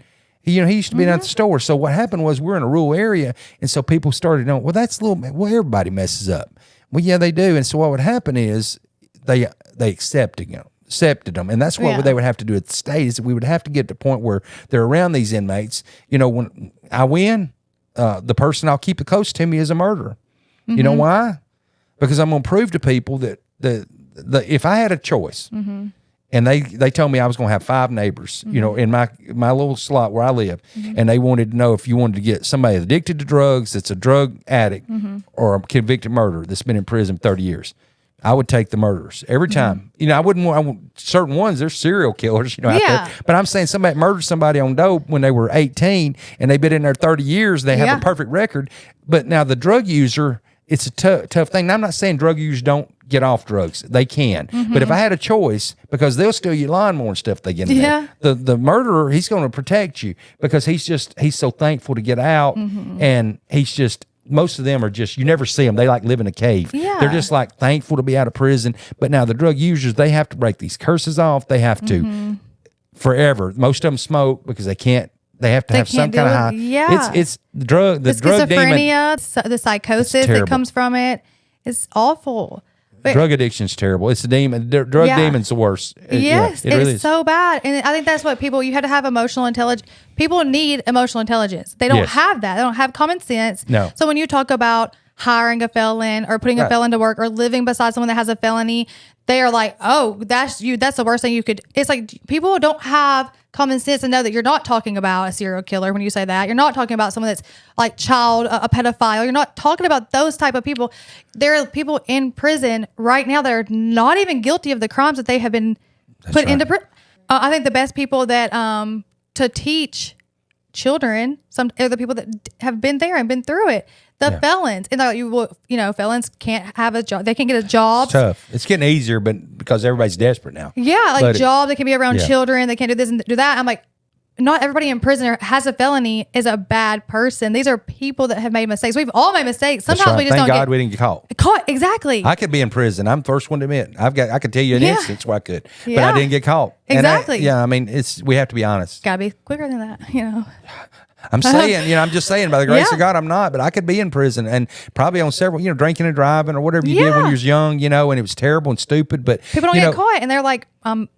A: He used to be at the store. So what happened was we're in a rural area, and so people started knowing, well, everybody messes up. Well, yeah, they do. And so what would happen is they accepted them. And that's what they would have to do at the state, is that we would have to get to the point where they're around these inmates. When I win, the person I'll keep the close to me is a murderer. You know why? Because I'm going to prove to people that if I had a choice, and they told me I was going to have 5 neighbors, in my little slot where I live, and they wanted to know if you wanted to get somebody addicted to drugs, that's a drug addict, or a convicted murderer that's been in prison 30 years. I would take the murderers every time. I wouldn't certain ones, they're serial killers, out there. But I'm saying somebody murdered somebody on dope when they were 18 and they've been in there 30 years, they have a perfect record. But now the drug user, it's a tough thing. Now, I'm not saying drug users don't get off drugs. They can. But if I had a choice, because they'll steal your lawnmower and stuff they get in there. The murderer, he's going to protect you because he's so thankful to get out, and most of them are just, you never see them. They like live in a cave. They're just like thankful to be out of prison. But now the drug users, they have to break these curses off. They have to forever. Most of them smoke because they can't. They have to have some kind of high. It's the drug
B: schizophrenia,
A: demon.
B: The psychosis that comes from it. It's awful. But
A: drug addiction's terrible. It's a demon. Drug demon's the worst.
B: Yes,
A: it really
B: is so bad. And I think that's what you had to have emotional intelligence. People need emotional intelligence. They don't have that. They don't have common sense.
A: No.
B: So when you talk about hiring a felon or putting a felon to work or living beside someone that has a felony, they are like, oh, that's you. That's the worst thing you could. It's like people don't have common sense to know that you're not talking about a serial killer when you say that. You're not talking about someone that's like a pedophile. You're not talking about those type of people. There are people in prison right now that are not even guilty of the crimes that they have been put into prison. I think the best people that to teach children are the people that have been there and been through it. The felons, and felons can't have a job. They can't get a job.
A: It's tough. It's getting easier, but because everybody's desperate now.
B: Yeah, like job. They can be around children. They can't do this and do that. I'm like, not everybody in prison or has a felony is a bad person. These are people that have made mistakes. We've all made mistakes. Sometimes we just
A: Thank
B: don't
A: God we didn't get caught.
B: Exactly.
A: I could be in prison. I'm the first one to admit. I could tell you an instance where I could, but I didn't get caught.
B: Exactly.
A: I mean, we have to be honest.
B: Gotta be quicker than that,
A: I'm saying, I'm just saying by the grace of God, I'm not, but I could be in prison and probably on several, drinking and driving or whatever you did when you was young, and it was terrible and stupid, but
B: people don't get caught and they're like,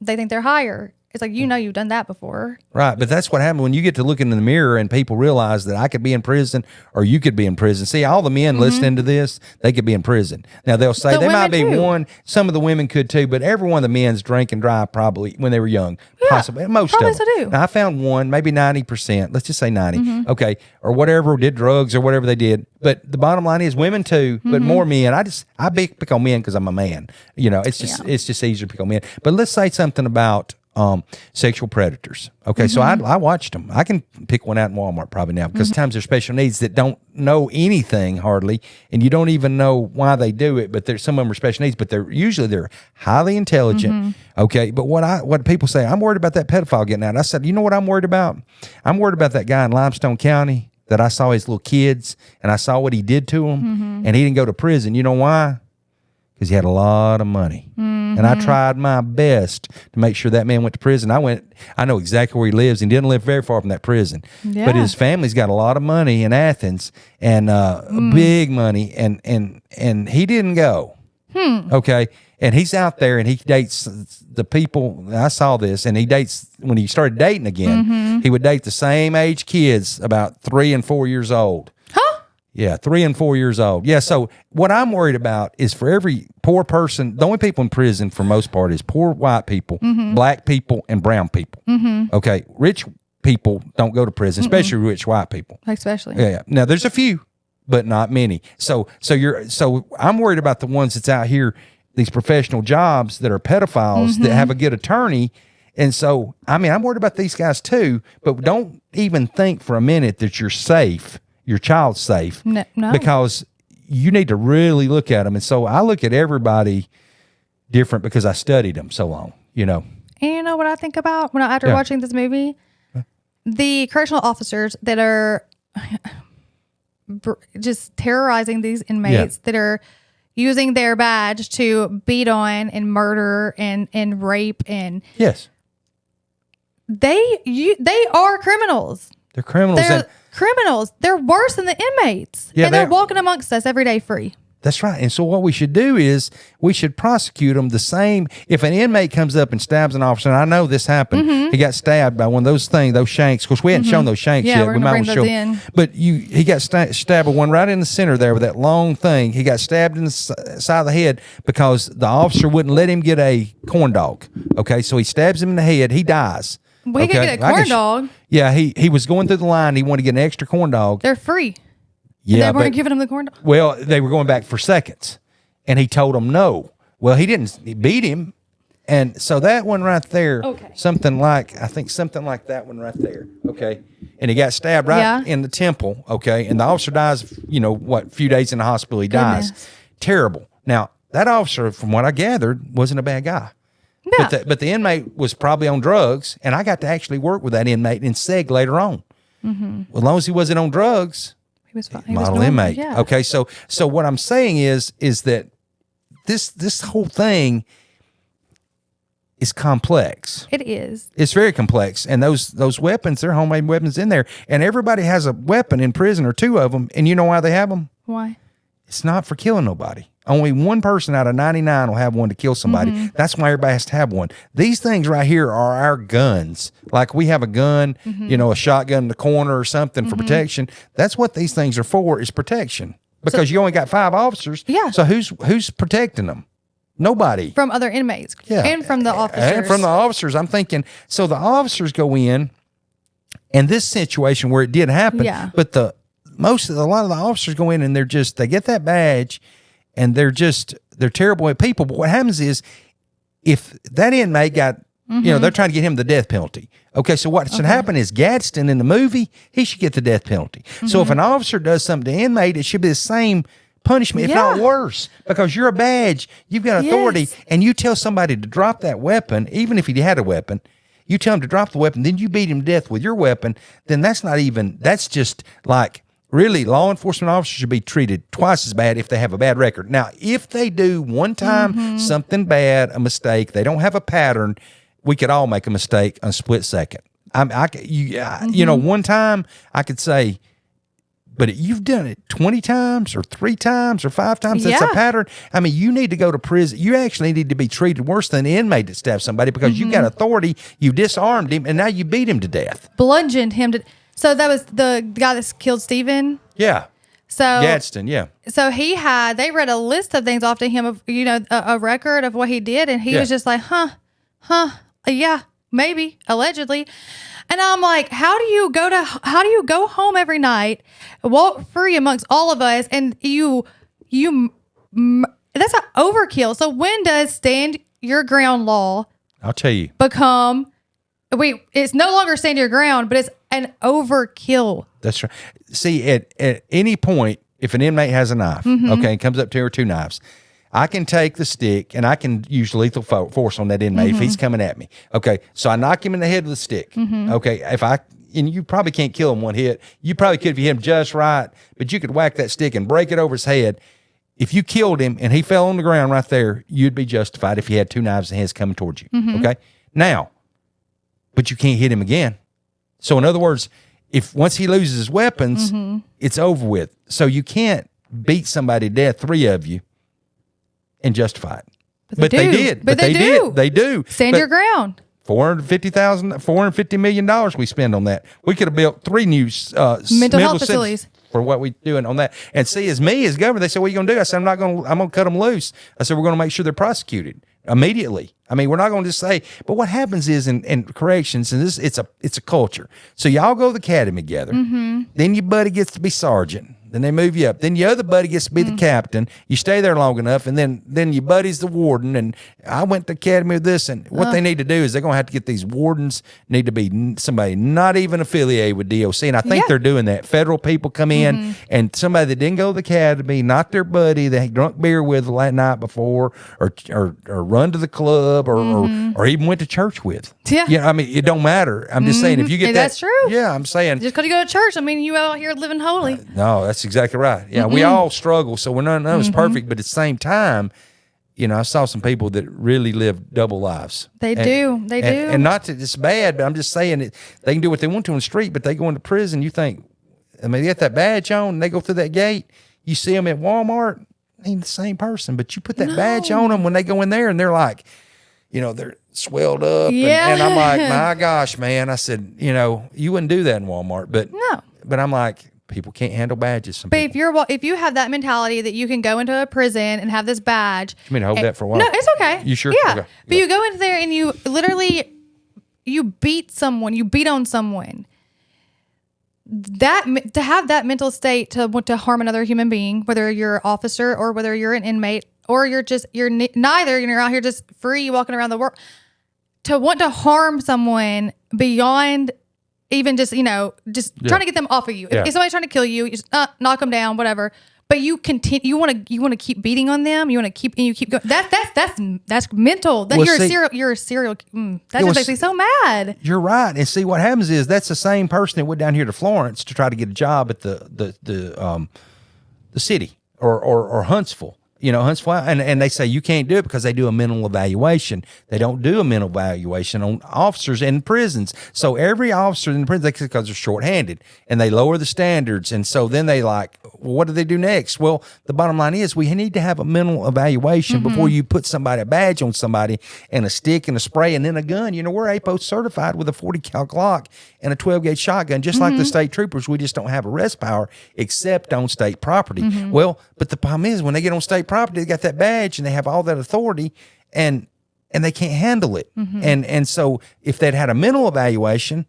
B: they think they're higher. It's like, you've done that before.
A: Right. But that's what happened when you get to looking in the mirror and people realize that I could be in prison or you could be in prison. See, all the men listening to this, they could be in prison. Now, they'll say they might be one. Some of the women could too, but every one of the men's drink and drive probably when they were young. Yeah, possibly. Most of them. Do. Now, I found one, maybe 90%. Let's just say 90. Okay. Or whatever, did drugs or whatever they did. But the bottom line is women too, but more men. I pick on men because I'm a man. It's just easier to pick on men. But let's say something about sexual predators. Okay, so I watched them. I can pick one out in Walmart probably now because sometimes there's special needs that don't know anything hardly, and you don't even know why they do it. But some of them are special needs, but they're highly intelligent. Okay, but what people say, I'm worried about that pedophile getting out. I said, you know what I'm worried about? I'm worried about that guy in Limestone County that I saw his little kids and I saw what he did to them, and he didn't go to prison. You know why? Because he had a lot of money. And I tried my best to make sure that man went to prison. I know exactly where he lives and didn't live very far from that prison. Yeah. But his family's got a lot of money in Athens and big money, and he didn't go. Okay. And he's out there and he dates the people. I saw this, and he dates, when he started dating again, he would date the same age kids, about 3 and 4 years old. Yeah, 3 and 4 years old. Yeah, so what I'm worried about is for every poor person, the only people in prison for most part is poor white people, black people, and brown people. Okay, rich people don't go to prison, especially rich white people.
B: Especially.
A: Yeah. Now there's a few, but not many. So I'm worried about the ones that's out here, these professional jobs that are pedophiles that have a good attorney. And so, I'm worried about these guys too, but don't even think for a minute that you're safe. Your child's safe. No. Because you need to really look at them. And so I look at everybody different because I studied them so long, And
B: you know what I think about after watching this movie? The correctional officers that are just terrorizing these inmates that are using their badge to beat on and murder and rape and they are criminals.
A: They're criminals.
B: They're criminals. They're worse than the inmates. Yeah, and they're walking amongst us every day free.
A: That's right. And so what we should do is we should prosecute them the same. If an inmate comes up and stabs an officer, and I know this happened, he got stabbed by one of those things, those shanks. Of course, we hadn't shown those shanks yet.
B: We might show in.
A: But he got stabbed with one right in the center there with that long thing. He got stabbed in the side of the head because the officer wouldn't let him get a corn dog. Okay, so he stabs him in the head. He dies.
B: We could get a corn dog.
A: Yeah, he was going through the line. He wanted to get an extra corn dog.
B: They're free.
A: Yeah,
B: and they weren't giving him the corn dog.
A: Well, they were going back for seconds, and he told them no. Well, he beat him, and so that one right there, something like that one right there, okay. And he got stabbed right in the temple, okay. And the officer dies. A few days in the hospital, he dies. Terrible. Now that officer, from what I gathered, wasn't a bad guy. No. But the inmate was probably on drugs, and I got to actually work with that inmate in SEG later on. Well, as long as he wasn't on drugs,
B: he was fine.
A: Model inmate. Yeah. Okay, so what I'm saying is that this whole thing is complex.
B: It is.
A: It's very complex, and those weapons, they're homemade weapons in there, and everybody has a weapon in prison or two of them, and you know why they have them?
B: Why?
A: It's not for killing nobody. Only one person out of 99 will have one to kill somebody. That's why everybody has to have one. These things right here are our guns. Like we have a gun, a shotgun in the corner or something for protection. That's what these things are for, is protection. because you only got 5 officers.
B: Yeah.
A: So who's protecting them? Nobody.
B: From other inmates.
A: Yeah.
B: And from the officers.
A: And from the officers. I'm thinking, so the officers go in, and this situation where it did happen, but a lot of the officers go in and they get that badge, and they're terrible people. But what happens is, if that inmate got, they're trying to get him the death penalty. Okay, so what should happen is Gadsden in the movie, he should get the death penalty. So if an officer does something to inmate, it should be the same punishment, if not worse, because you're a badge, you've got authority, and you tell somebody to drop that weapon, even if he had a weapon, you tell him to drop the weapon, then you beat him to death with your weapon, then that's just like, really, law enforcement officers should be treated twice as bad if they have a bad record. Now, if they do one time something bad, a mistake, they don't have a pattern, we could all make a mistake on a split second. One time I could say, but you've done it 20 times or 3 times or 5 times. That's a pattern. I mean, you need to go to prison. You actually need to be treated worse than an inmate that stabbed somebody, because you got authority. You disarmed him, and now you beat him to death.
B: Bludgeoned him to. So that was the guy that killed Stephen?
A: Yeah.
B: So
A: Gadsden, yeah.
B: So they read a list of things off to him of, a record of what he did, and he was just like, yeah, maybe, allegedly. And I'm like, how do you go home every night, walk free amongst all of us, and that's an overkill. So when does stand your ground law,
A: I'll tell you,
B: become, it's no longer stand your ground, but it's an overkill.
A: That's right. See, at any point, if an inmate has a knife, and comes up to her 2 knives, I can take the stick and I can use lethal force on that inmate if he's coming at me. Okay, so I knock him in the head with a stick. Okay, and you probably can't kill him one hit. You probably could if you hit him just right, but you could whack that stick and break it over his head. If you killed him and he fell on the ground right there, you'd be justified if he had 2 knives in his coming towards you. Okay, now, but you can't hit him again. So in other words, if once he loses his weapons, it's over with. So you can't beat somebody to death, 3 of you, and justify it. But they did. But they did. They do.
B: Stand your ground.
A: $450 million we spend on that. We could have built 3 new
B: mental health facilities
A: for what we're doing on that. And see, as governor, they said, "What are you going to do?" I said, I'm going to cut them loose. I said, we're going to make sure they're prosecuted immediately. I mean, we're not going to just say, but what happens is in corrections, and it's a culture. So y'all go to the academy together. Then your buddy gets to be sergeant. Then they move you up. Then your other buddy gets to be the captain. You stay there long enough, and then your buddy's the warden. And I went to academy with this, and what they need to do is they're going to have to get these wardens, need to be somebody not even affiliated with DOC. And I think they're doing that. Federal people come in, and somebody that didn't go to the academy, not their buddy, they drunk beer with the night before, or run to the club, or even went to church with. Yeah, I mean, it don't matter. I'm just saying, if you get
B: that's true.
A: Yeah, I'm saying,
B: just because you go to church, I mean, you out here living holy.
A: No, that's exactly right. Yeah, we all struggle, so we're none of us perfect, but at the same time, I saw some people that really live double lives.
B: They do.
A: And not that it's bad, but I'm just saying they can do what they want to in the street, but they go into prison, you think, I mean, they got that badge on, and they go through that gate, you see them at Walmart, they ain't the same person, but you put that badge on them when they go in there, and they're like, they're swelled up, and I'm like, my gosh, man, I said, you wouldn't do that in Walmart, but I'm like, people can't handle badges.
B: But if you have that mentality that you can go into a prison and have this badge,
A: you mean hold that for a while?
B: No, it's okay.
A: You sure?
B: Yeah,
A: okay.
B: But you go into there and you literally beat someone, you beat on someone. That to have that mental state to want to harm another human being, whether you're an officer or whether you're an inmate or you're neither, you're out here just free walking around the world, to want to harm someone beyond. Even just, trying to get them off of you. If somebody's trying to kill you, you just knock them down, whatever. But you continue. You want to keep beating on them. You want to keep going. That's mental. You're a serial. That just makes me so mad.
A: You're right. And see, what happens is that's the same person that went down here to Florence to try to get a job at the city or Huntsville. Huntsville, and they say you can't do it because they do a mental evaluation. They don't do a mental evaluation on officers in prisons. So every officer in the prison, because they're shorthanded, and they lower the standards. And so then they like, well, what do they do next? Well, the bottom line is we need to have a mental evaluation before you put a badge on somebody and a stick and a spray and then a gun. We're APO certified with a 40 cal Glock and a 12 gauge shotgun, just like the state troopers. We just don't have arrest power except on state property. Well, but the problem is when they get on state property, they got that badge and they have all that authority and they can't handle it. And so if they'd had a mental evaluation,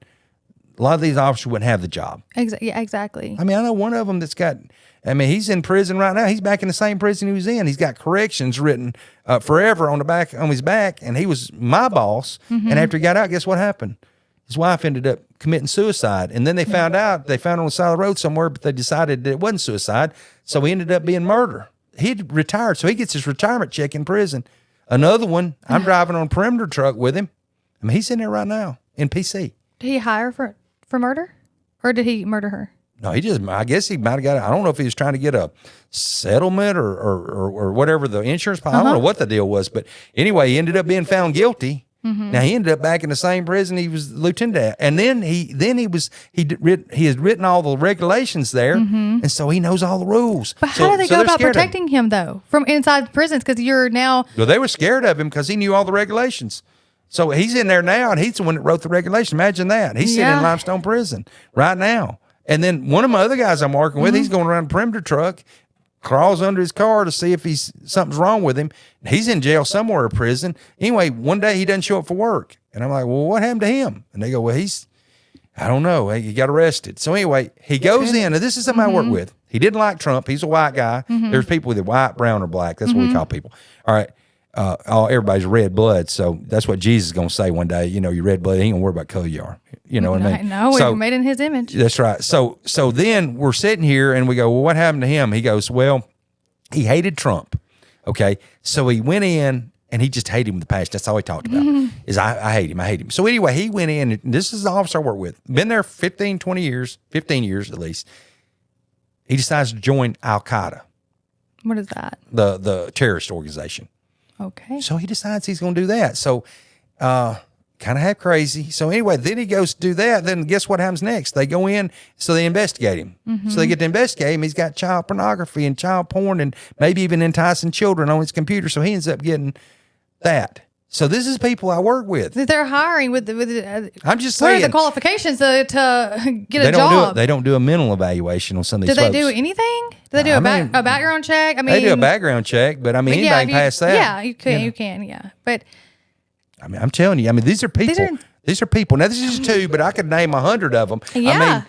A: a lot of these officers wouldn't have the job.
B: Yeah, exactly.
A: I know one of them he's in prison right now. He's back in the same prison he was in. He's got corrections written forever on his back, and he was my boss. And after he got out, guess what happened? His wife ended up committing suicide. And then they found out, they found her on the side of the road somewhere, but they decided that it wasn't suicide. So he ended up being murder. He'd retired, so he gets his retirement check in prison. Another one, I'm driving on a perimeter truck with him. He's in there right now in PC.
B: Did he hire for murder? Or did he murder her?
A: No, I guess he might have got, I don't know if he was trying to get a settlement or whatever the insurance, I don't know what the deal was. But anyway, he ended up being found guilty. Now he ended up back in the same prison he was lieutenant at, and then he had written all the regulations there, and so he knows all the rules.
B: But how do they go about protecting him though from inside the prisons? Because you're now.
A: Well, they were scared of him because he knew all the regulations. So he's in there now, and he's the one that wrote the regulation. Imagine that. He's sitting in Limestone Prison right now, and then one of my other guys I'm working with, he's going around a perimeter truck. Crawls under his car to see if something's wrong with him. He's in jail somewhere or prison. Anyway, one day he doesn't show up for work. And I'm like, well, what happened to him? And they go, well, I don't know. He got arrested. So anyway, he goes in. Now, this is something I work with. He didn't like Trump. He's a white guy. There's people with white, brown, or black. That's what we call people. All right. Everybody's red blood. So that's what Jesus is going to say one day. You're red blood. He ain't going to worry about color you are. You know what I mean?
B: No, we're made in his image.
A: That's right. So then we're sitting here and we go, well, what happened to him? He goes, well, he hated Trump. Okay. So he went in and he just hated him with the passion. That's all he talked about is I hate him. I hate him. So anyway, he went in, and this is the officer I work with. Been there 15 years at least. He decides to join Al-Qaeda.
B: What is that?
A: The terrorist organization.
B: Okay.
A: So he decides he's going to do that. So, kind of half crazy. So anyway, then he goes to do that. Then guess what happens next? They go in, so they investigate him. So they get to investigate him. He's got child pornography and child porn and maybe even enticing children on his computer. So he ends up getting that. So this is people I work with.
B: They're hiring with
A: I'm just saying.
B: What are the qualifications to get a job?
A: They don't do a mental evaluation on some of these folks.
B: Do they do anything? Do they do a background check?
A: They do a background check, but anybody can pass that.
B: Yeah, you can, yeah. But
A: I'm telling you, these are people. These are people. Now, this is just two, but I could name 100 of them.
B: Yeah.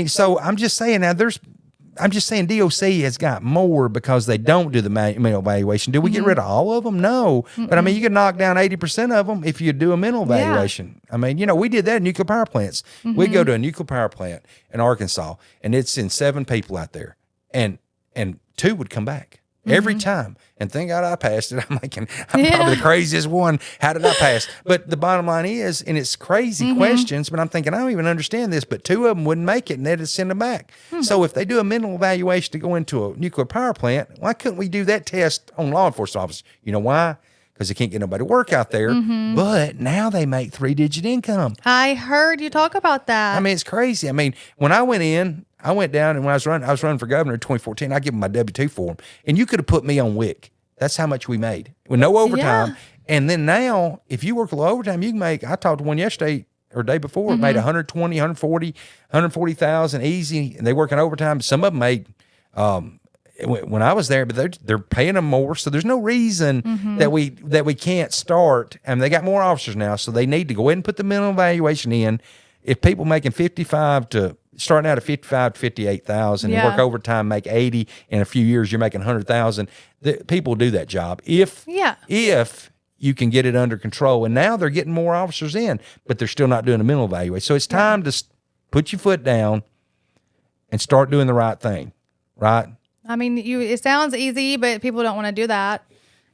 A: So I'm just saying now DOC has got more because they don't do the mental evaluation. Do we get rid of all of them? No. But you could knock down 80% of them if you do a mental evaluation. We did that in nuclear power plants. We go to a nuclear power plant in Arkansas, and it's in 7 people out there, and 2 would come back. Every time. And thank God I passed it. I'm probably the craziest one. How did I pass? But the bottom line is, and it's crazy questions, but I'm thinking, I don't even understand this, but 2 of them wouldn't make it and they'd send them back. So if they do a mental evaluation to go into a nuclear power plant, why couldn't we do that test on law enforcement officers? You know why? Because they can't get nobody to work out there. But now they make 3-digit income.
B: I heard you talk about that.
A: It's crazy. When I went in, I went down, and when I was running for governor in 2014, I give them my W-2 form. And you could have put me on WIC. That's how much we made with no overtime. And then now, if you work a little overtime, you can make, I talked to one yesterday or day before, made 120, 140, 140,000 easy. And they working overtime. Some of them made, when I was there, but they're paying them more. So there's no reason that we can't start. And they got more officers now. So they need to go ahead and put the mental evaluation in. If people making starting out at 55 to 58,000 and work overtime, make 80 in a few years, you're making 100,000. People do that job if you can get it under control. And now they're getting more officers in, but they're still not doing a mental evaluation. So it's time to put your foot down and start doing the right thing, right?
B: It sounds easy, but people don't want to do that.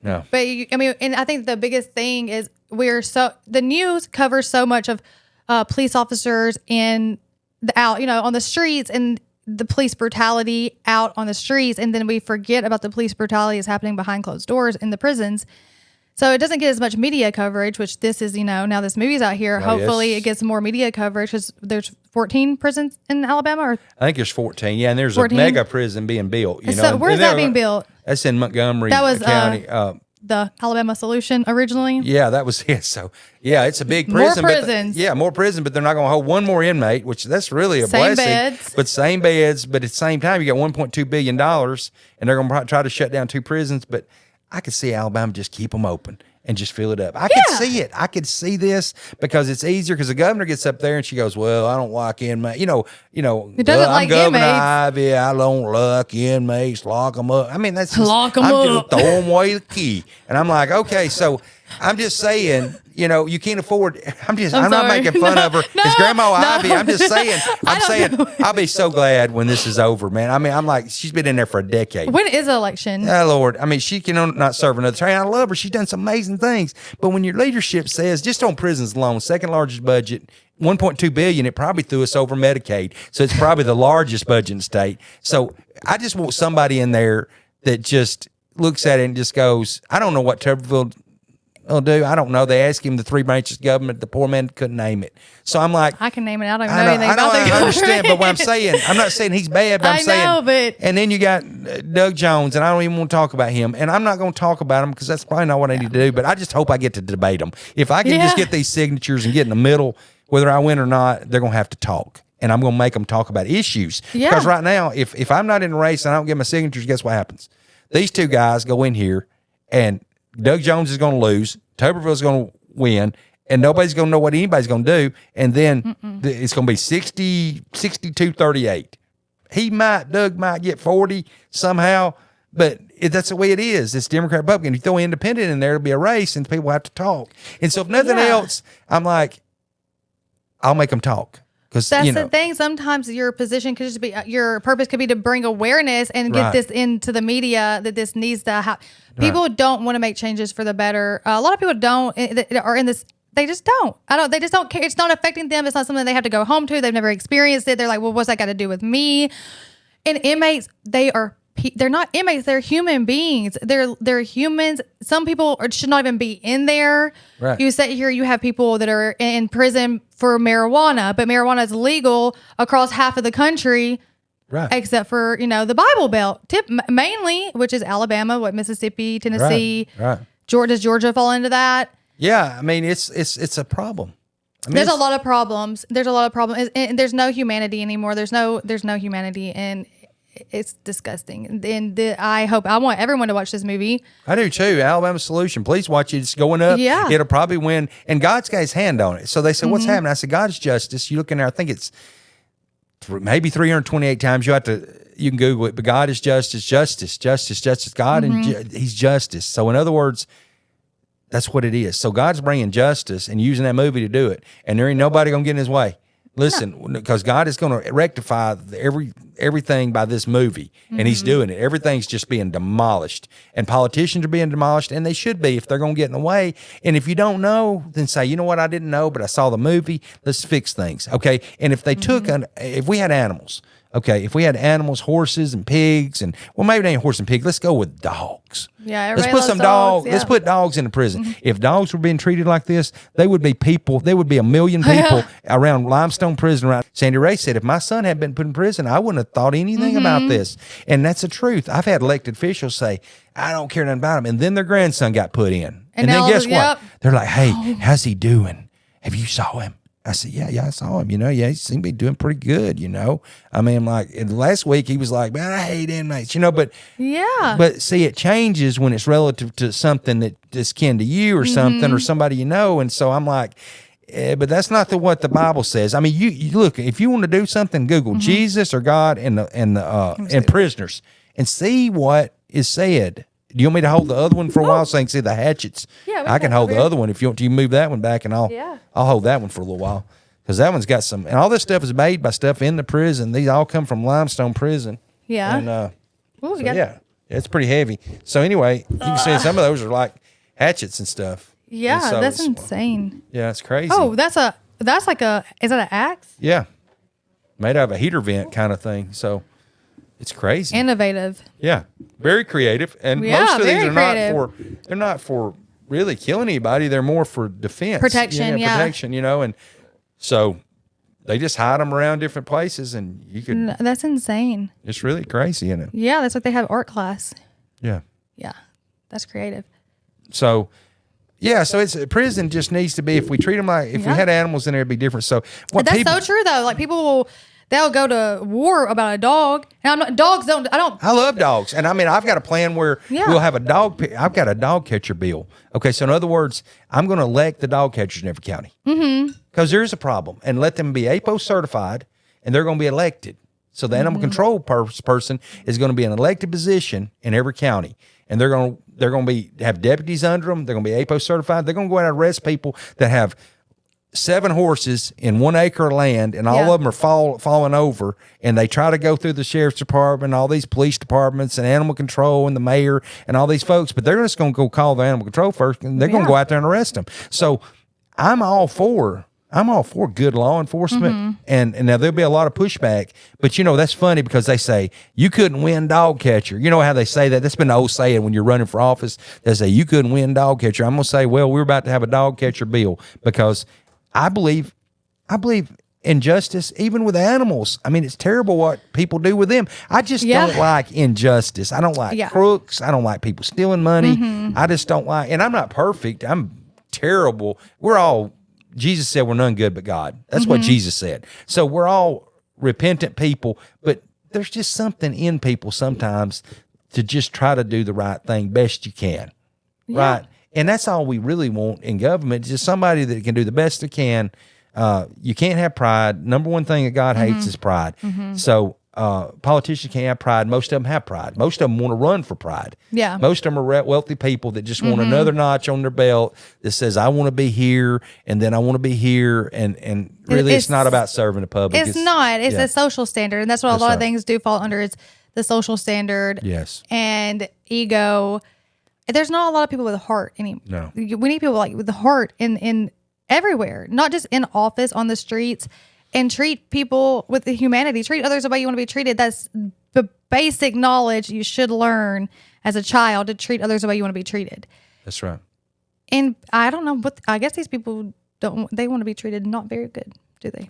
A: No.
B: But and I think the biggest thing is the news covers so much of police officers and out, on the streets, and the police brutality out on the streets, and then we forget about the police brutality is happening behind closed doors in the prisons. So it doesn't get as much media coverage, which this is, now this movie's out here. Hopefully it gets more media coverage because there's 14 prisons in Alabama. Or
A: I think there's 14. Yeah, and there's 14? A mega prison being built.
B: So where's that being built?
A: That's in Montgomery County.
B: The Alabama Solution originally.
A: Yeah, that was it. So yeah, it's a big prison.
B: More prisons.
A: More prison, but they're not going to hold one more inmate, which that's really a blessing.
B: Beds.
A: But same beds, but at the same time, you got $1.2 billion, and they're going to try to shut down 2 prisons. But I could see Alabama just keep them open and just fill it up. I could see it. I could see this because it's easier because the governor gets up there and she goes, well, I don't like inmates. It
B: doesn't like
A: Governor
B: inmates.
A: Ivy, I don't like inmates. Lock them up. I mean, that's just,
B: lock them
A: I'm
B: up.
A: just throwing away the key. And I'm like, okay, so I'm just saying, you can't afford. I'm not making fun of her. It's Grandma Ivy. I'm just saying. I'll be so glad when this is over, man. I mean, I'm like, she's been in there for a decade.
B: When is the election?
A: Oh, Lord. I mean, she can not serve another term. I love her. She's done some amazing things. But when your leadership says, just on prisons alone, second largest budget, $1.2 billion, it probably threw us over Medicaid. So it's probably the largest budget in the state. So I just want somebody in there that just looks at it and just goes, I don't know what Tuberville will do. I don't know. They asked him the 3 branches of government. The poor man couldn't name it. So I'm like,
B: I can name it. I don't even know anything about
A: I understand, but what I'm saying, I'm not saying he's bad, but
B: but
A: and then you got Doug Jones, and I don't even want to talk about him, and I'm not going to talk about him because that's probably not what I need to do, but I just hope I get to debate them. If I can just get these signatures and get in the middle, whether I win or not, they're going to have to talk. And I'm going to make them talk about issues.
B: Yeah.
A: Because right now, if I'm not in the race and I don't get my signatures, guess what happens? These 2 guys go in here, and Doug Jones is going to lose, Tuberville's going to win, and nobody's going to know what anybody's going to do. And then it's going to be 62-38. Doug might get 40 somehow, but that's the way it is. It's Democrat Republican. You throw independent in there, it'll be a race, and people have to talk. And so if nothing else, I'm like, I'll make them talk.
B: That's the thing. Sometimes your position could just be, your purpose could be to bring awareness and get this into the media that this needs to happen. People don't want to make changes for the better. A lot of people don't are in this. They just don't. They just don't care. It's not affecting them. It's not something they have to go home to. They've never experienced it. They're like, well, what's that got to do with me? And inmates, they're not inmates. They're human beings. They're humans. Some people should not even be in there.
A: Right.
B: You sit here, you have people that are in prison for marijuana, but marijuana is legal across half of the country,
A: right?
B: Except for the Bible Belt, mainly, which is Alabama, Mississippi, Tennessee,
A: right?
B: Georgia. Does Georgia fall into that?
A: Yeah, I mean it's a problem. I mean,
B: there's a lot of problems. And there's no humanity anymore. There's no humanity, and it's disgusting. And I want everyone to watch this movie.
A: I do too. Alabama Solution. Please watch it. It's going up.
B: Yeah.
A: It'll probably win. And God's got his hand on it. So they said, what's happening? I said, God's justice. You look in there, I think it's maybe 328 times. You can Google it, but God is justice. God, and he's justice. So in other words, that's what it is. So God's bringing justice and using that movie to do it. And there ain't nobody going to get in his way. Listen, because God is going to rectify everything by this movie, and he's doing it. Everything's just being demolished, and politicians are being demolished, and they should be if they're going to get in the way. And if you don't know, then say, you know what, I didn't know, but I saw the movie. Let's fix things, okay? And if they if we had animals, okay, if we had animals, horses and pigs, and well, maybe they ain't horse and pig. Let's go with dogs.
B: Yeah,
A: let's put some dogs. Let's put dogs in the prison. If dogs were being treated like this, they would be people. There would be 1 million people around Limestone Prison. Around Sandy Ray said, if my son had been put in prison, I wouldn't have thought anything about this. And that's the truth. I've had elected officials say, I don't care nothing about him, and then their grandson got put in, and then guess what? They're like, hey, how's he doing? Have you saw him? I said, yeah, I saw him, he seemed to be doing pretty good, I mean, like, last week he was like, man, I hate inmates, but but see, it changes when it's relative to something that is kin to you or something or somebody and so I'm like, but that's not what the Bible says. I mean, you look, if you want to do something, Google Jesus or God and prisoners and see what is said. Do you want me to hold the other one for a while so I can see the hatchets?
B: Yeah,
A: I can hold the other one if you want to. You move that one back, and I'll hold that one for a little while because that one's got some. And all this stuff is made by stuff in the prison. These all come from Limestone Prison. Yeah. And it's pretty heavy. So anyway, you can see some of those are like hatchets and stuff.
B: Yeah,
A: and so
B: that's insane.
A: Yeah, it's crazy.
B: Oh, is that an axe?
A: Yeah. made out of a heater vent kind of thing. So it's crazy.
B: Innovative.
A: Yeah, very creative. And most of these are they're not for really killing anybody. They're more for defense.
B: Protection,
A: protection, and so they just hide them around different places, and you could.
B: That's insane.
A: It's really crazy, isn't it?
B: Yeah, that's like they have art class.
A: Yeah.
B: Yeah, that's creative.
A: So, yeah, so prison just needs to be, if we treat them like, if we had animals in there, it'd be different. So
B: that's so true though. Like they'll go to war about a dog, and I love
A: dogs, and I mean, I've got a plan where we'll have I've got a dog catcher bill. Okay, so in other words, I'm going to elect the dog catchers in every county. Because there's a problem, and let them be APO certified, and they're going to be elected. So the animal control person is going to be an elected position in every county, and they're going to have deputies under them. They're going to be APO certified. They're going to go out and arrest people that have 7 horses in 1 acre of land, and all of them are falling over, and they try to go through the sheriff's department, all these police departments, and animal control, and the mayor, and all these folks, but they're just going to go call the animal control first, and they're going to go out there and arrest them. So I'm all for good law enforcement, and now there'll be a lot of pushback, but that's funny because they say you couldn't win dog catcher. You know how they say that? That's been the old saying when you're running for office. They say you couldn't win dog catcher. I'm gonna say, well, we're about to have a dog catcher bill because I believe in justice, even with animals. I mean, it's terrible what people do with them. I just don't like injustice. I don't like crooks. I don't like people stealing money. I just don't like, and I'm not perfect. I'm terrible. Jesus said we're none good but God. That's what Jesus said. So we're all repentant people, but there's just something in people sometimes to just try to do the right thing best you can. Right? And that's all we really want in government, just somebody that can do the best they can. You can't have pride. Number one thing that God hates is pride. So politicians can't have pride. Most of them have pride. Most of them want to run for pride.
B: Yeah.
A: Most of them are wealthy people that just want another notch on their belt that says, I want to be here, and then I want to be here. And really, it's not about serving the public.
B: It's not. It's a social standard. And that's what a lot of things do fall under, is the social standard.
A: Yes.
B: And ego. There's not a lot of people with a heart anymore.
A: No.
B: We need people like with the heart in everywhere, not just in office, on the streets, and treat people with the humanity. Treat others the way you want to be treated. That's the basic knowledge you should learn as a child, to treat others the way you want to be treated.
A: That's right.
B: And I don't know, I guess these people they want to be treated not very good, do they?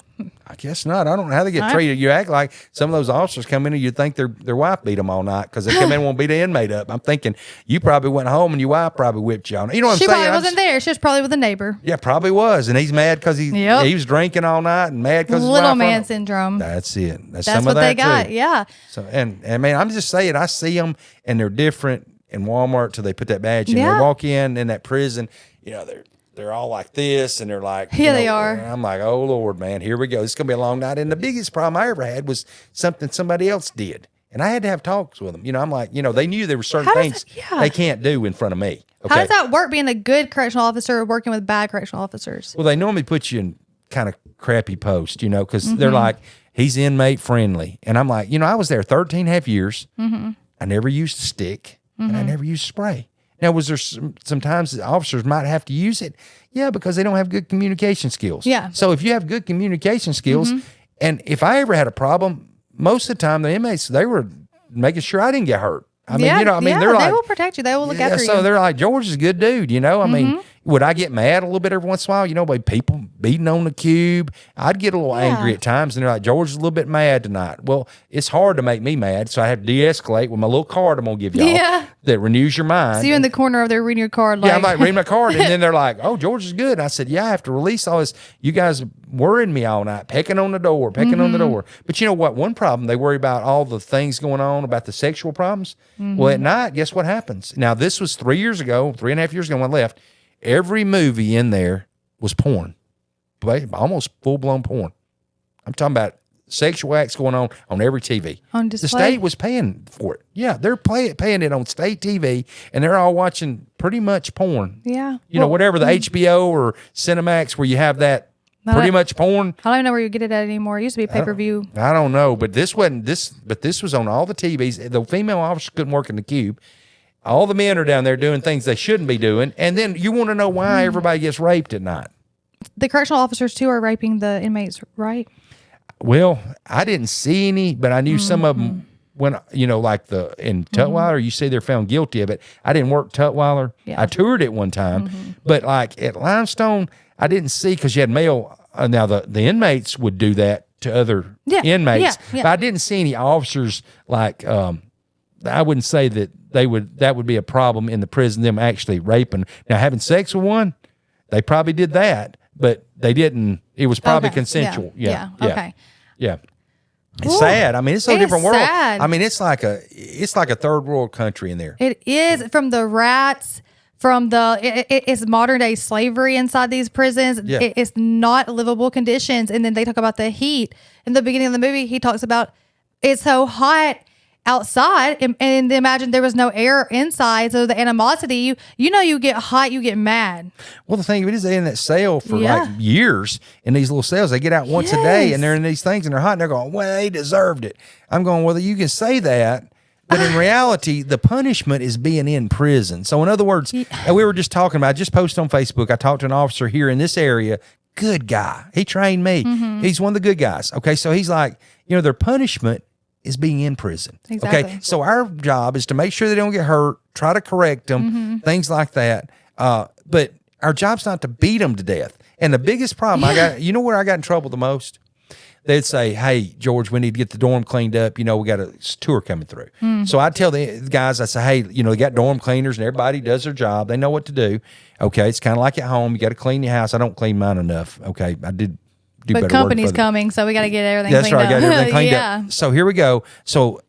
A: I guess not. I don't know how they get treated. You act like some of those officers come in and you'd think their wife beat them all night because they come in and won't beat the inmate up. I'm thinking you probably went home and your wife probably whipped you on. You know what I'm saying?
B: She probably wasn't there. She was probably with a neighbor.
A: Yeah, probably was. And he's mad because he was drinking all night and mad because
B: little man syndrome.
A: That's it. That's
B: some
A: what
B: of that they got.
A: Too.
B: Yeah.
A: So and I mean, I'm just saying, I see them and they're different in Walmart till they put that badge in. They walk in that prison, they're all like this, and they're like,
B: they are.
A: I'm like, oh Lord, man, here we go. It's gonna be a long night. And the biggest problem I ever had was something somebody else did, and I had to have talks with them. I'm like, they knew there were certain things they can't do in front of me. Okay?
B: How does that work? Being a good correctional officer or working with bad correctional officers?
A: Well, they normally put you in kind of crappy post, because they're like, he's inmate friendly, and I'm like, I was there 13 and a half years. I never used a stick, and I never used spray. Now, was there sometimes the officers might have to use it? Yeah, because they don't have good communication skills.
B: Yeah.
A: So if you have good communication skills, and if I ever had a problem, most of the time the inmates, they were making sure I didn't get hurt. I mean, they're like,
B: they will protect you. They will look after you.
A: So they're like, George is a good dude, I mean, would I get mad a little bit every once in a while? By people beating on the cube. I'd get a little angry at times, and they're like, George is a little bit mad tonight. Well, it's hard to make me mad, so I have to de-escalate with my little card I'm going to give y'all that renews your mind.
B: So you're in the corner of there reading your card.
A: I'm like, read my card, and then they're like, oh, George is good. And I said, yeah, I have to release all this. You guys worrying me all night, pecking on the door. But you know what? One problem, they worry about all the things going on, about the sexual problems. Well, at night, guess what happens? Now, this was 3 years ago, 3.5 years ago when I left. Every movie in there was porn, almost full-blown porn. I'm talking about sexual acts going on every TV.
B: On display?
A: The state was paying for it. Yeah, they're paying it on state TV, and they're all watching pretty much porn.
B: Yeah.
A: Whatever the HBO or Cinemax where you have that pretty much porn.
B: I don't even know where you get it at anymore. It used to be pay-per-view.
A: I don't know, but this wasn't this. But this was on all the TVs. The female officers couldn't work in the cube. All the men are down there doing things they shouldn't be doing. And then you want to know why everybody gets raped at night.
B: The correctional officers, too, are raping the inmates, right?
A: Well, I didn't see any, but I knew some of them when, like in Tutwiler, you say they're found guilty of it. I didn't work Tutwiler.
B: Yeah.
A: I toured it one time, but like at Limestone, I didn't see, because you had male. Now the inmates would do that to other inmates, but I didn't see any officers like. I wouldn't say that that would be a problem in the prison, them actually raping. Now having sex with one, they probably did that, but they didn't. It was probably consensual. Yeah.
B: Okay.
A: Yeah. It's sad. I mean, it's a different world.
B: Sad.
A: I mean, it's like a third world country in there.
B: It is, from the rats, from it's modern day slavery inside these prisons.
A: Yeah.
B: It's not livable conditions. And then they talk about the heat. In the beginning of the movie, he talks about it's so hot outside, and imagine there was no air inside, so the animosity, you get hot, you get mad.
A: Well, the thing of it is, they're in that cell for like years in these little cells. They get out once a day, and they're in these things, and they're hot, and they're going, well, they deserved it. I'm going, well, you can say that, but in reality, the punishment is being in prison. So in other words, and we were just talking about, I just posted on Facebook, I talked to an officer here in this area, good guy. He trained me. He's one of the good guys. Okay, so he's like, their punishment is being in prison.
B: Exactly.
A: Okay, so our job is to make sure they don't get hurt, try to correct them, things like that. But our job's not to beat them to death. And the biggest problem I got, where I got in trouble the most? They'd say, hey, George, we need to get the dorm cleaned up. We got a tour coming through. So I tell the guys, I say, hey, they got dorm cleaners, and everybody does their job. They know what to do. Okay, it's kind of like at home. You got to clean your house. I don't clean mine enough. Okay, I did.
B: But company's coming, so we got to get everything cleaned up.
A: That's right, I got everything cleaned up. So here we go. So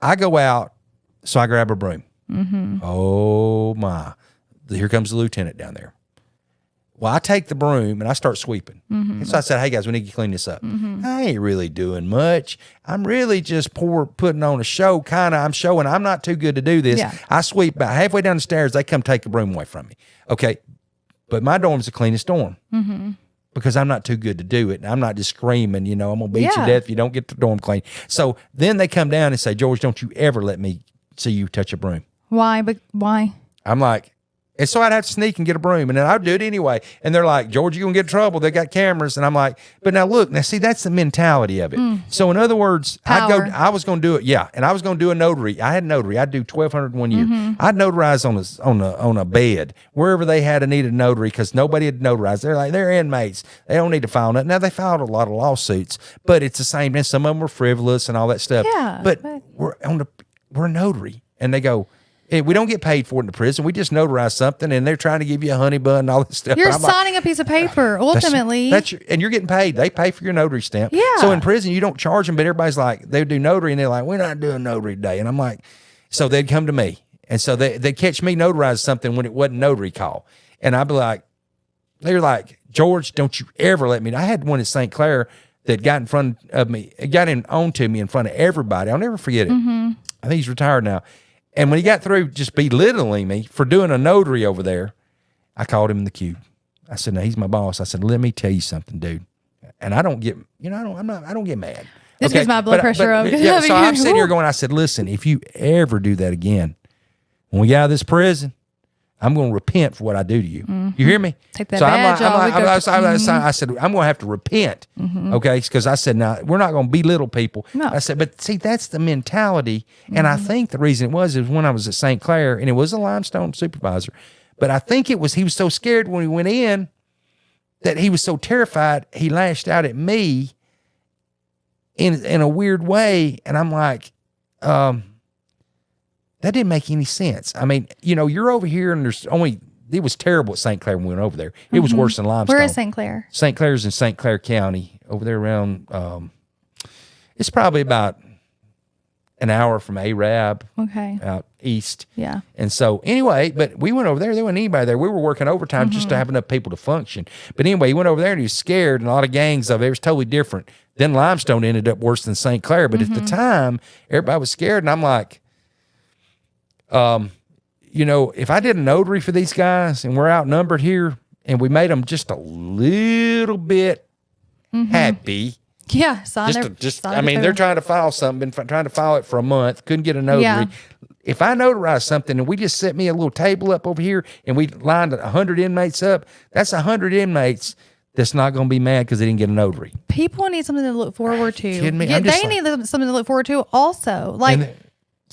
A: I go out, so I grab a broom. Oh, my. Here comes the lieutenant down there. Well, I take the broom, and I start sweeping. And so I said, hey, guys, we need to clean this up. I ain't really doing much. I'm really just putting on a show, kind of. I'm showing I'm not too good to do this.
B: Yeah.
A: I sweep about halfway down the stairs. They come take the broom away from me. Okay, but my dorm's the cleanest dorm. Because I'm not too good to do it. And I'm not just screaming, I'm going to beat you to death if you don't get the dorm clean. So then they come down and say, George, don't you ever let me see you touch a broom.
B: Why? But why?
A: I'm like, and so I'd have to sneak and get a broom, and then I'd do it anyway. And they're like, George, you're going to get in trouble. They got cameras. And I'm like, but now look, see, that's the mentality of it. So in other words, I was going to do it. Yeah. And I was going to do a notary. I had a notary. I'd do 1,200 one year. I'd notarize on a bed, wherever they had a needed notary, because nobody had notarized. They're like, they're inmates. They don't need to file nothing. Now they filed a lot of lawsuits, but it's the same. And some of them were frivolous and all that stuff.
B: Yeah.
A: But we're a notary. And they go, we don't get paid for it in the prison. We just notarize something, and they're trying to give you a honey bun and all this stuff.
B: You're signing a piece of paper, ultimately.
A: And you're getting paid. They pay for your notary stamp.
B: Yeah.
A: So in prison, you don't charge them, but everybody's like, they do notary, and they're like, we're not doing notary today. And I'm like, so they'd come to me. And so they'd catch me notarize something when it wasn't notary call. And I'd be like, they're like, George, don't you ever let me. I had one at St. Clair that got in front of me, onto me in front of everybody. I'll never forget it. I think he's retired now. And when he got through just belittling me for doing a notary over there, I called him in the cube. I said, "No, he's my boss." I said, "Let me tell you something, dude." And I don't get, I don't get mad.
B: This gets my blood pressure up.
A: Yeah, so I'm sitting here going, I said, "Listen, if you ever do that again, when we get out of this prison, I'm going to repent for what I do to you." You hear me?
B: Take that badge off.
A: I said, I'm going to have to repent. Okay. Because I said, no, we're not going to belittle people.
B: No.
A: I said, but see, that's the mentality. And I think the reason it was when I was at St. Clair, and it was a Limestone supervisor, but I think he was so scared when he went in that he was so terrified, he lashed out at me in a weird way. And I'm like, that didn't make any sense. I mean, you're over here, and it was terrible at St. Clair when we went over there. It was worse than Limestone.
B: Where is St. Clair?
A: St. Clair's in St. Clair County, over there around, it's probably about an hour from Arab.
B: Okay.
A: Out east.
B: Yeah.
A: And so anyway, but we went over there. There wasn't anybody there. We were working overtime just to have enough people to function. But anyway, he went over there, and he was scared, and a lot of gangs of it. It was totally different. Then Limestone ended up worse than St. Clair. But at the time, everybody was scared, and I'm like, if I did a notary for these guys and we're outnumbered here and we made them just a little bit happy.
B: Yeah.
A: They're trying to file something, been trying to file it for a month, couldn't get a notary.
B: Yeah.
A: If I notarize something and we just set me a little table up over here and we lined 100 inmates up, that's 100 inmates that's not going to be mad because they didn't get a notary.
B: People need something to look forward to.
A: Kidding me?
B: Yeah, they need something to look forward to also. Like,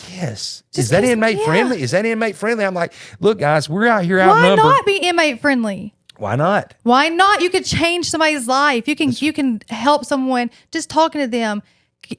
A: yes. Is that inmate friendly? Is that inmate friendly? I'm like, look, guys, we're out here outnumbered.
B: Why not be inmate friendly?
A: Why not?
B: Why not? You could change somebody's life. You can help someone just talking to them,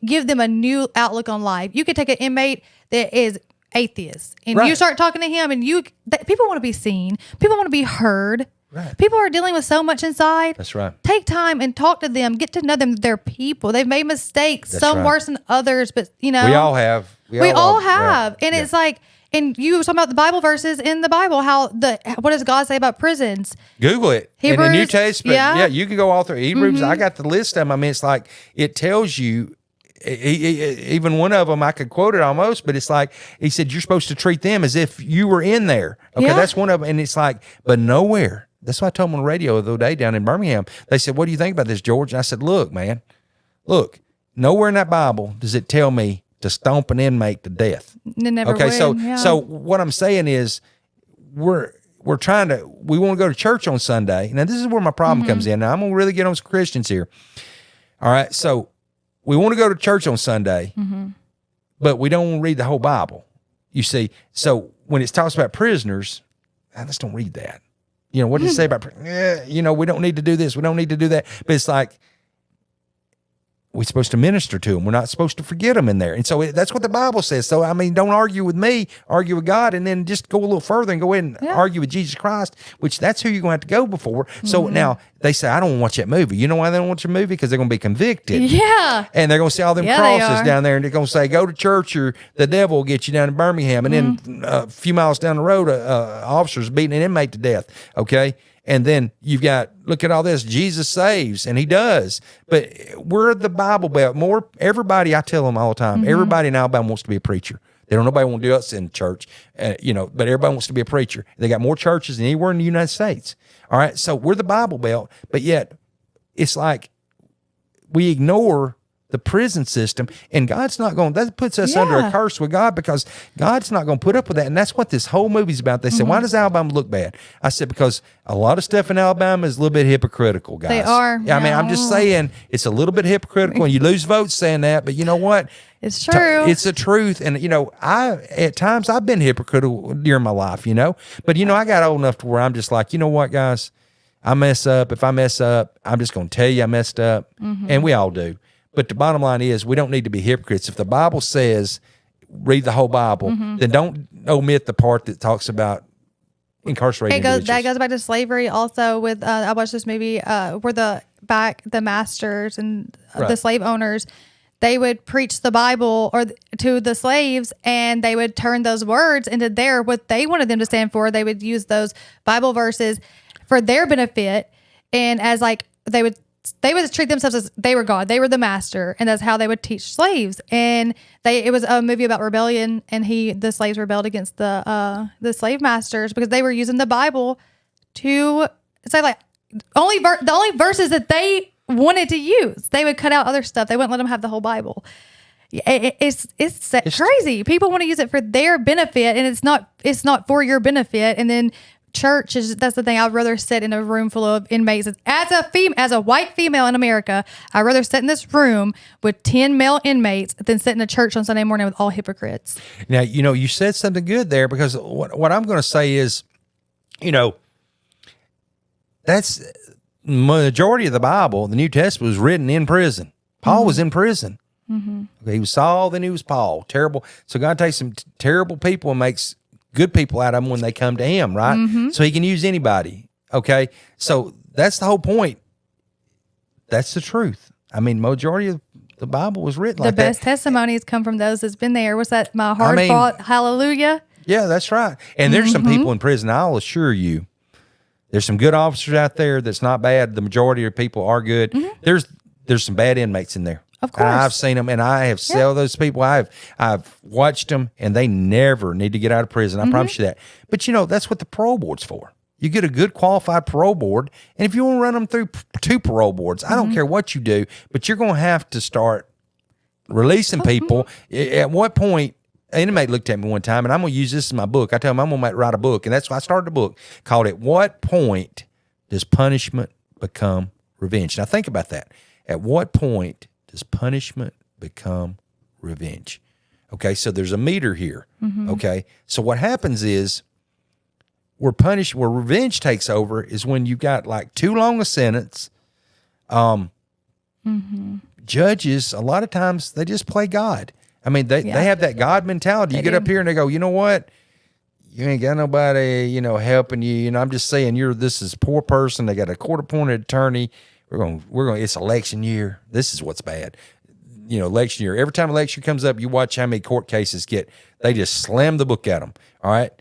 B: give them a new outlook on life. You could take an inmate that is atheist and you start talking to him, and people want to be seen. People want to be heard.
A: Right.
B: People are dealing with so much inside.
A: That's right.
B: Take time and talk to them. Get to know them. They're people. They've made mistakes.
A: That's
B: some
A: right.
B: worse than others, but
A: we all have.
B: We all have. And it's like, and you were talking about the Bible verses in the Bible, what does God say about prisons?
A: Google it.
B: Hebrews,
A: in the New Testament,
B: yeah,
A: you can go all through Hebrews. I got the list of them. I mean, it's like, it tells you, even one of them, I could quote it almost, but it's like, he said, you're supposed to treat them as if you were in there. Okay, that's one of them. And it's like, but nowhere. That's what I told them on the radio the other day down in Birmingham. They said, what do you think about this, George? And I said, look, man, nowhere in that Bible does it tell me to stomp an inmate to death.
B: It never
A: okay,
B: would,
A: so what I'm saying is we want to go to church on Sunday. Now, this is where my problem comes in. Now, I'm going to really get on some Christians here. All right, so we want to go to church on Sunday, but we don't want to read the whole Bible. You see, so when it talks about prisoners, let's don't read that. What does it say about, we don't need to do this. We don't need to do that. But it's like, we're supposed to minister to them. We're not supposed to forget them in there. And so that's what the Bible says. So, I mean, don't argue with me, argue with God, and then just go a little further and go ahead and argue with Jesus Christ, which that's who you're going to have to go before. So now they say, I don't want to watch that movie. You know why they don't watch your movie? Because they're going to be convicted.
B: Yeah.
A: And they're going to see all them crosses down there, and they're going to say, go to church or the devil will get you down in Birmingham. And then a few miles down the road, officers beating an inmate to death. Okay. And then you've got, look at all this, Jesus saves, and he does. But we're the Bible Belt. Everybody, I tell them all the time, everybody in Alabama wants to be a preacher. Nobody want to do us in church, but everybody wants to be a preacher. They got more churches than anywhere in the United States. All right, so we're the Bible Belt, but yet it's like we ignore the prison system, and God's not going, that puts us under a curse with God, because God's not going to put up with that. And that's what this whole movie's about. They said, why does Alabama look bad? I said, because a lot of stuff in Alabama is a little bit hypocritical, guys.
B: They are.
A: I mean, I'm just saying it's a little bit hypocritical, and you lose votes saying that, but you know what?
B: It's true.
A: It's the truth. And, at times I've been hypocritical during my life, but, I got old enough to where I'm just like, you know what, guys, I mess up. If I mess up, I'm just going to tell you I messed up. And we all do. But the bottom line is, we don't need to be hypocrites. If the Bible says read the whole Bible, then don't omit the part that talks about incarcerated individuals.
B: That goes back to slavery also. With I watched this movie where the masters and the slave owners, they would preach the Bible to the slaves, and they would turn those words into what they wanted them to stand for. They would use those Bible verses for their benefit, and as they would treat themselves as they were God, they were the master, and that's how they would teach slaves. And it was a movie about rebellion, and the slaves rebelled against the slave masters because they were using the Bible to say the only verses that they wanted to use. They would cut out other stuff. They wouldn't let them have the whole Bible. It's crazy. People want to use it for their benefit, and it's not for your benefit. And then church that's the thing. I'd rather sit in a room full of inmates as a white female in America. I'd rather sit in this room with 10 male inmates than sit in a church on Sunday morning with all hypocrites.
A: Now, you said something good there, because what I'm going to say is, that's majority of the Bible. The New Testament was written in prison. Paul was in prison. Okay, he was Saul, then he was Paul. Terrible. So God takes some terrible people and makes good people out of them when they come to him, right? So he can use anybody. Okay. So that's the whole point. That's the truth. I mean, majority of the Bible was written like that.
B: The best testimonies come from those that's been there. What's that? My hard fought hallelujah.
A: Yeah, that's right. And there's some people in prison, I'll assure you, there's some good officers out there that's not bad. The majority of people are good. There's some bad inmates in there.
B: Of course.
A: And I've seen them, and I have seen those people. I've watched them, and they never need to get out of prison. I promise you that. But, that's what the parole board's for. You get a good qualified parole board, and if you want to run them through 2 parole boards, I don't care what you do, but you're going to have to start releasing people. At what point, an inmate looked at me one time, and I'm going to use this in my book. I tell him I'm going to write a book, and that's why I started a book called "At What Point Does Punishment Become revenge. Now think about that. At what point does punishment become revenge? Okay, so there's a meter here. Okay, so what happens is where revenge takes over is when you got like too long a sentence. Judges, a lot of times they just play God. I mean, they have that God mentality. You get up here and they go, you know what? You ain't got nobody, helping you. I'm just saying this is a poor person. They got a court-appointed attorney. We're going, it's election year. This is what's bad. Election year. Every time election comes up, you watch how many court cases they just slam the book at them. All right.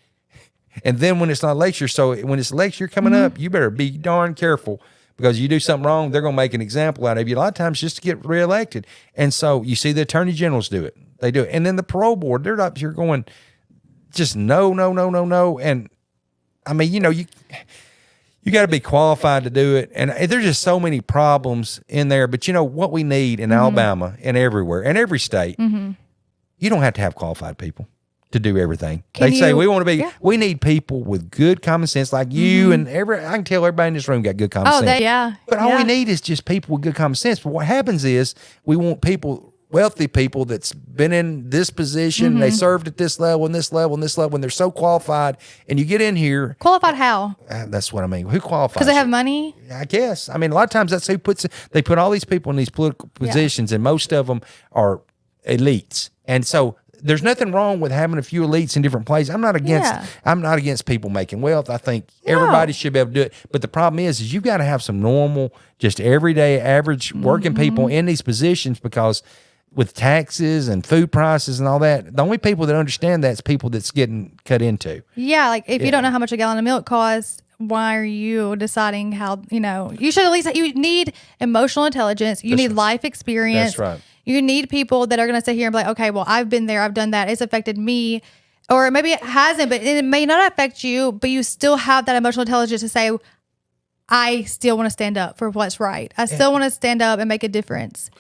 A: And then when it's not election year, so when it's election year coming up, you better be darn careful, because you do something wrong, they're going to make an example out of you a lot of times just to get reelected. And so you see the attorney generals do it. They do it. And then the parole board, they're up here going just no. And I mean, you got to be qualified to do it. And there's just so many problems in there. But what we need in Alabama and everywhere, and every state, you don't have to have qualified people to do everything. They say we need people with good common sense, like you and I can tell everybody in this room got good common sense. But all we need is just people with good common sense. But what happens is we want wealthy people that's been in this position, they served at this level and this level and this level, and they're so qualified, and you get in here.
B: Qualified how?
A: That's what I mean. Who qualifies?
B: Because they have money?
A: I guess. I mean, a lot of times that's who they put all these people in these political positions, and most of them are elites. And so there's nothing wrong with having a few elites in different places. I'm not against people making wealth. I think everybody should be able to do it. But the problem is you've got to have some normal, just everyday average working people in these positions, because with taxes and food prices and all that, the only people that understand that is people that's getting cut into. Yeah,
B: like if you don't know how much a gallon of milk costs, why are you deciding how, you should at least, you need emotional intelligence. You need life experience.
A: That's right.
B: You need people that are going to sit here and be like, okay, well, I've been there, I've done that, it's affected me. Or maybe it hasn't, but it may not affect you, but you still have that emotional intelligence to say, I still want to stand up for what's right. I still want to stand up and make a difference.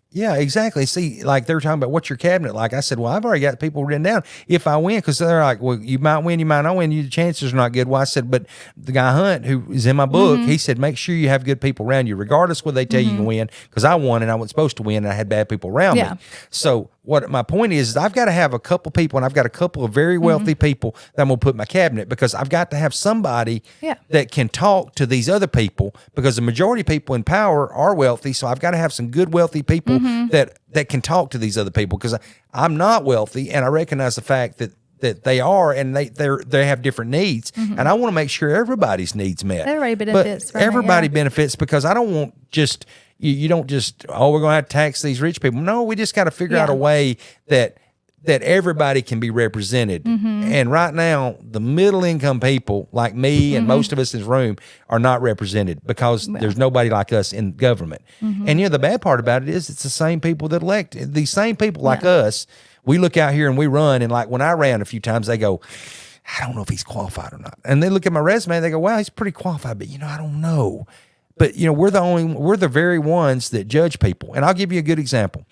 A: Yeah, exactly. See, like they were talking about what's your cabinet like. I said, well, I've already got people written down. If I win, because they're like, well, you might win, you might not win. Your chances are not good. Well, I said, but the guy Hunt, who is in my book, he said, make sure you have good people around you, regardless whether they tell you can win. Because I won and I wasn't supposed to win, and I had bad people around me. So what my point is I've got to have a couple people, and I've got a couple of very wealthy people that I'm going to put in my cabinet, because I've got to have somebody that can talk to these other people, because the majority of people in power are wealthy. So I've got to have some good wealthy people that can talk to these other people, because I'm not wealthy, and I recognize the fact that they are, and they have different needs, and I want to make sure everybody's needs met.
B: Everybody benefits.
A: But everybody benefits, because I don't want just you don't just we're going to have to tax these rich people. No, we just got to figure out a way that everybody can be represented. And right now, the middle income people like me and most of us in this room are not represented, because there's nobody like us in government. And the bad part about it is it's the same people that elect. These same people like us, we look out here and we run, and like when I ran a few times, they go, I don't know if he's qualified or not. And they look at my resume and they go, wow, he's pretty qualified, but I don't know. But we're the very ones that judge people. And I'll give you a good example.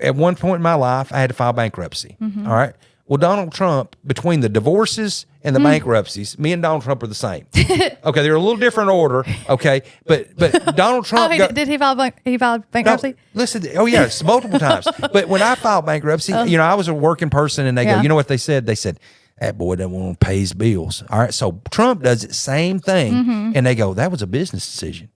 A: At one point in my life, I had to file bankruptcy. All right. Well, Donald Trump, between the divorces and the bankruptcies, me and Donald Trump are the same. Okay, they're a little different order. Okay, but Donald Trump.
B: Did he file bankruptcy?
A: No, listen. Yes, multiple times. But when I filed bankruptcy, I was a working person, and they go, you know what they said? They said, that boy doesn't want to pay his bills. All right, so Trump does the same thing, and they go, that was a business decision.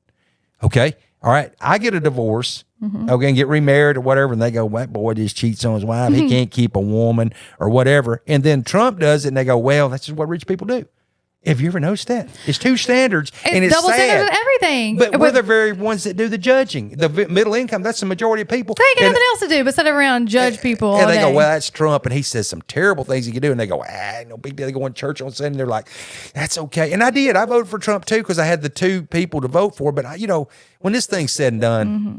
A: Okay, all right, I get a divorce. Okay, and get remarried or whatever, and they go, that boy just cheats on his wife. He can't keep a woman or whatever. And then Trump does it, and they go, well, that's just what rich people do. Have you ever noticed that? It's two standards, and it's
B: double
A: sad.
B: Standards and everything.
A: But we're the very ones that do the judging. The middle income, that's the majority of people.
B: They ain't got nothing else to do but sit around and judge people all
A: And they
B: day.
A: go, well, that's Trump, and he says some terrible things he can do. And they go, no big deal. They go in church on Sunday, and they're like, that's okay. And I did. I voted for Trump, too, because I had the two people to vote for. But, when this thing's said and done,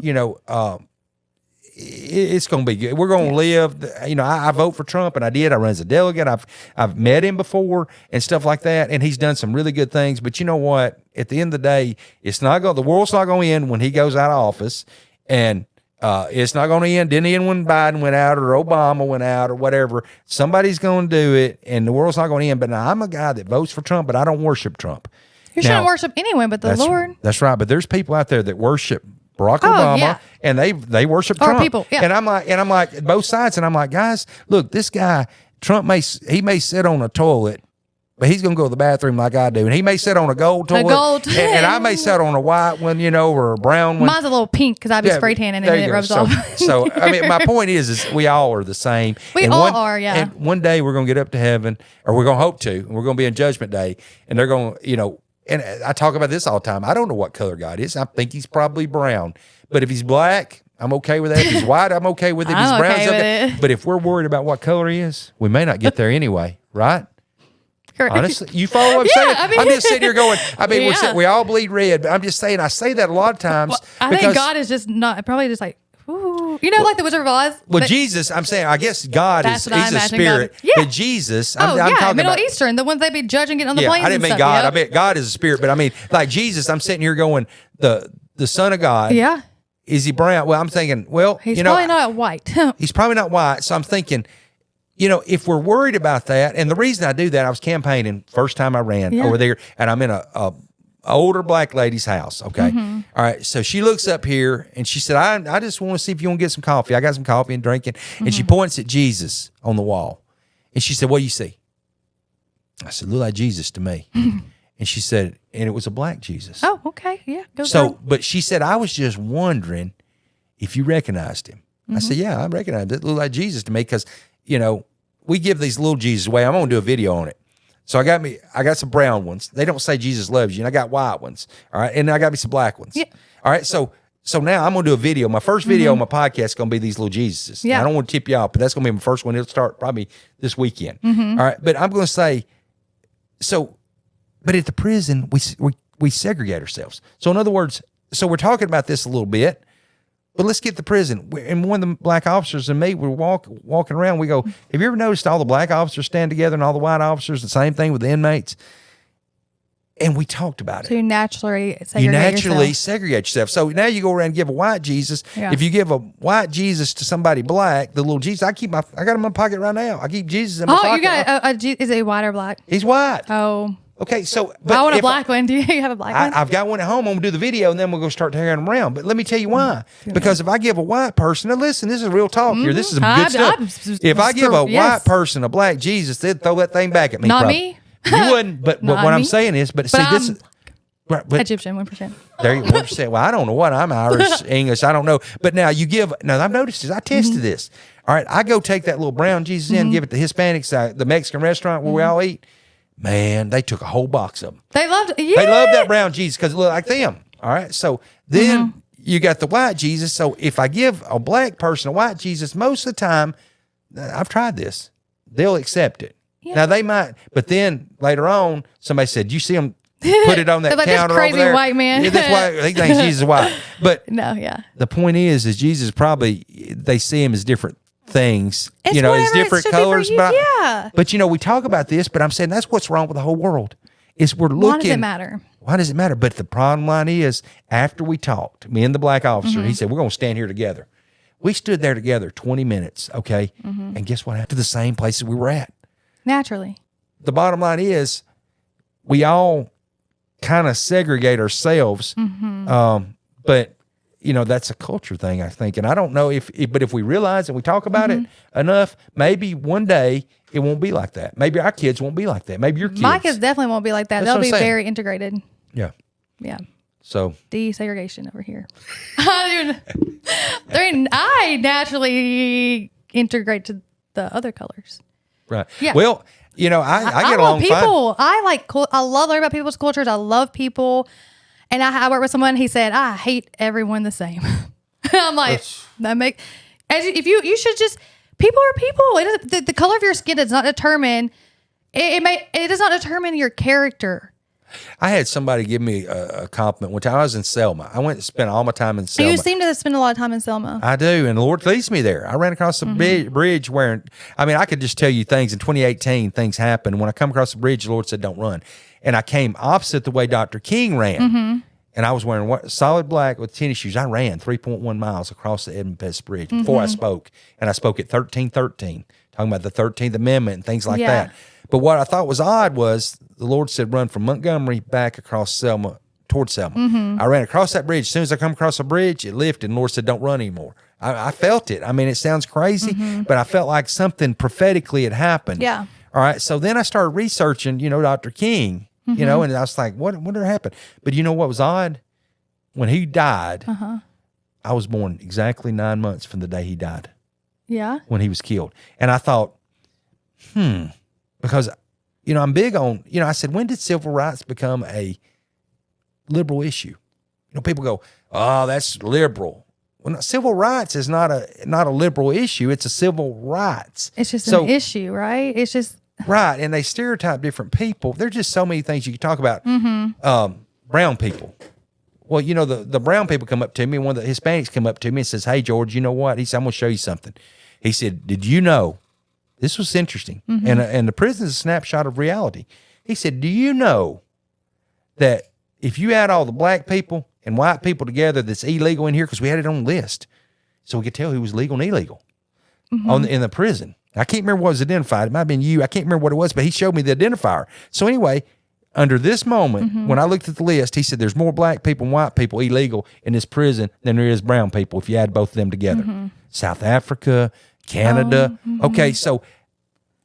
A: it's going to be good. We're going to live. I vote for Trump, and I did. I run as a delegate. I've met him before and stuff like that, and he's done some really good things. But you know what? At the end of the day, the world's not going to end when he goes out of office, and it's not going to end. Didn't end when Biden went out or Obama went out or whatever. Somebody's going to do it, and the world's not going to end. But now I'm a guy that votes for Trump, but I don't worship Trump.
B: You shouldn't worship anyone but the Lord.
A: That's right. But there's people out there that worship Barack Obama, and they worship Trump.
B: People,
A: and I'm like both sides, and I'm like, guys, look, this guy Trump may sit on a toilet, but he's gonna go to the bathroom like I do, and he may sit on a gold toilet, and I may sit on a white one, or a brown one.
B: Mine's a little pink because I be spray tanning and it rubs off.
A: So I mean, my point is we all are the same.
B: We all are, yeah.
A: And one day we're gonna get up to heaven, or we're gonna hope to, and we're gonna be in Judgment Day, and they're gonna, And I talk about this all the time. I don't know what color God is. I think he's probably brown. But if he's black, I'm okay with that. If he's white, I'm okay with it. If he's brown, okay. But if we're worried about what color he is, we may not get there anyway, right?
B: Correct.
A: Honestly, you follow what I'm saying? I'm just sitting here going, we all bleed red, but I'm just saying, I say that a lot of times.
B: Well, I think God is just not, probably just like, ooh. Like the Wizard of Oz.
A: Well, Jesus, I'm saying, I guess God he's a spirit. God. Yeah. But Jesus, I'm talking
B: Middle
A: about
B: Eastern, the ones they be judging, getting on the planes.
A: I didn't mean God. I meant God is a spirit. But I mean, like Jesus, I'm sitting here going, the Son of God.
B: Yeah.
A: Is he brown? Well, I'm thinking,
B: he's probably not white.
A: He's probably not white. So I'm thinking, if we're worried about that, and the reason I do that, I was campaigning first time I ran over there, and I'm in a older black lady's house. Okay. Mm-hmm. All right. So she looks up here and she said, I just want to see if you want to get some coffee. I got some coffee and drinking. And she points at Jesus on the wall. And she said, what do you see? I said, look like Jesus to me. And she said, and it was a black Jesus.
B: Oh, okay. Yeah.
A: But she said, I was just wondering if you recognized him. I said, yeah, I recognize him. It looked like Jesus to me because, we give these little Jesus away. I'm going to do a video on it. So I got some brown ones. They don't say Jesus loves you. And I got white ones. All right. And I got me some black ones. Yeah. All right. So now I'm going to do a video. My first video on my podcast is going to be these little Jesuses. Yeah. I don't want to tip you off, but that's going to be my first one. It'll start probably this weekend. All right. But I'm going to say, but at the prison, we segregate ourselves. So in other words, we're talking about this a little bit. But let's get to prison. And one of the black officers and me, we're walking around. We go, have you ever noticed all the black officers stand together and all the white officers, the same thing with the inmates? And we talked about it.
B: So you naturally
A: segregate yourself. So now you go around and give a white Jesus. Yeah. If you give a white Jesus to somebody black, the little Jesus, I got him in my pocket right now. I keep Jesus in my pocket.
B: Oh, you got is it white or black?
A: He's white.
B: Oh.
A: Okay, so
B: I want a black one. Do you have a black one?
A: I've got one at home. I'm gonna do the video, and then we'll go start tearing them around. But let me tell you why. Because if I give a white person, now listen, this is real talk here. This is some good stuff. If I give a white person a black Jesus, they'd throw that thing back at me.
B: Not me.
A: You wouldn't. But what I'm saying is, but see, this is
B: Egyptian 1%.
A: There you 1%. Well, I don't know what I'm Irish, English. I don't know. But now I've noticed this. I tested this. All right, I go take that little brown Jesus in, give it to Hispanics, the Mexican restaurant where we all eat. Man, they took a whole box of them.
B: They loved
A: that brown Jesus because it looked like them. All right. So then you got the white Jesus. So if I give a black person a white Jesus, most of the time, I've tried this, they'll accept it. Yeah. Now they might, but then later on, somebody said, you see them put it on that counter
B: crazy
A: over there?
B: White man.
A: Yeah, that's why he thinks Jesus is white. But
B: no, yeah.
A: The point is Jesus probably, they see him as different things, it's different colors. But we talk about this, but I'm saying that's what's wrong with the whole world. Is we're looking. Why does it matter? Why does it matter? But the bottom line is, after we talked, me and the black officer, he said, we're going to stand here together. We stood there together 20 minutes, okay? And guess what happened? To the same places we were at.
B: Naturally.
A: The bottom line is, we all kind of segregate ourselves, but that's a culture thing, I think. And I don't know but if we realize and we talk about it enough, maybe one day it won't be like that. Maybe our kids won't be like that. Maybe your kids.
B: My kids definitely won't be like that. They'll be very integrated.
A: Yeah.
B: Yeah.
A: So.
B: Desegregation over here. I naturally integrate to the other colors.
A: Right. Yeah. Well, I get along
B: people. Fine. I love learning about people's cultures. I love people. And I worked with someone, he said, I hate everyone the same. I'm like, you should just, people are people. The color of your skin does not determine, it does not determine your character.
A: I had somebody give me a compliment one time. I was in Selma. I went to spend all my time in Selma.
B: You seem to spend a lot of time in Selma.
A: I do, and the Lord leads me there. I ran across the bridge I could just tell you things. In 2018, things happened. When I come across the bridge, the Lord said, don't run. And I came opposite the way Dr. King ran. And I was wearing solid black with tennis shoes. I ran 3.1 miles across the Edmund Pettus Bridge before I spoke. And I spoke at 1313, talking about the 13th Amendment and things like that. But what I thought was odd was the Lord said, run from Montgomery back across Selma, towards Selma. I ran across that bridge. As soon as I come across the bridge, it lifted, and the Lord said, don't run anymore. I felt it. I mean, it sounds crazy, but I felt like something prophetically had happened.
B: Yeah.
A: All right. So then I started researching, Dr. King, and I was like, what happened? But you know what was odd? When he died, I was born exactly 9 months from the day he died.
B: Yeah.
A: When he was killed. And I thought, because, I'm big on, I said, when did civil rights become a liberal issue? People go, oh, that's liberal. Well, no, civil rights is not a liberal issue. It's a civil rights.
B: It's just an issue, right? It's just.
A: Right. And they stereotype different people. There's just so many things you can talk about. Brown people. Well, the brown people come up to me, one of the Hispanics come up to me and says, hey, George, you know what? He said, I'm going to show you something. He said, did you know, this was interesting, and the prison is a snapshot of reality. He said, do you know that if you add all the black people and white people together that's illegal in here, because we had it on the list, so we could tell who was legal and illegal in the prison. I can't remember what was identified. It might have been you. I can't remember what it was, but he showed me the identifier. So anyway, under this moment, when I looked at the list, he said there's more black people and white people illegal in this prison than there is brown people if you add both of them together. South Africa, Canada. Okay, so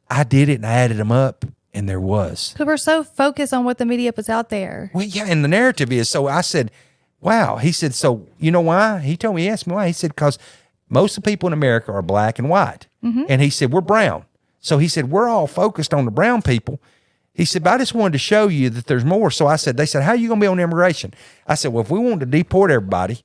A: I did it and I added them up, and there was.
B: Because we're so focused on what the media puts out there.
A: Well, yeah, and the narrative is, so I said, wow. He said, so you know why? He asked me why. He said, because most of the people in America are black and white. And he said, we're brown. So he said, we're all focused on the brown people. He said, but I just wanted to show you that there's more. So I said, they said, how are you going to be on immigration? I said, well, if we want to deport everybody,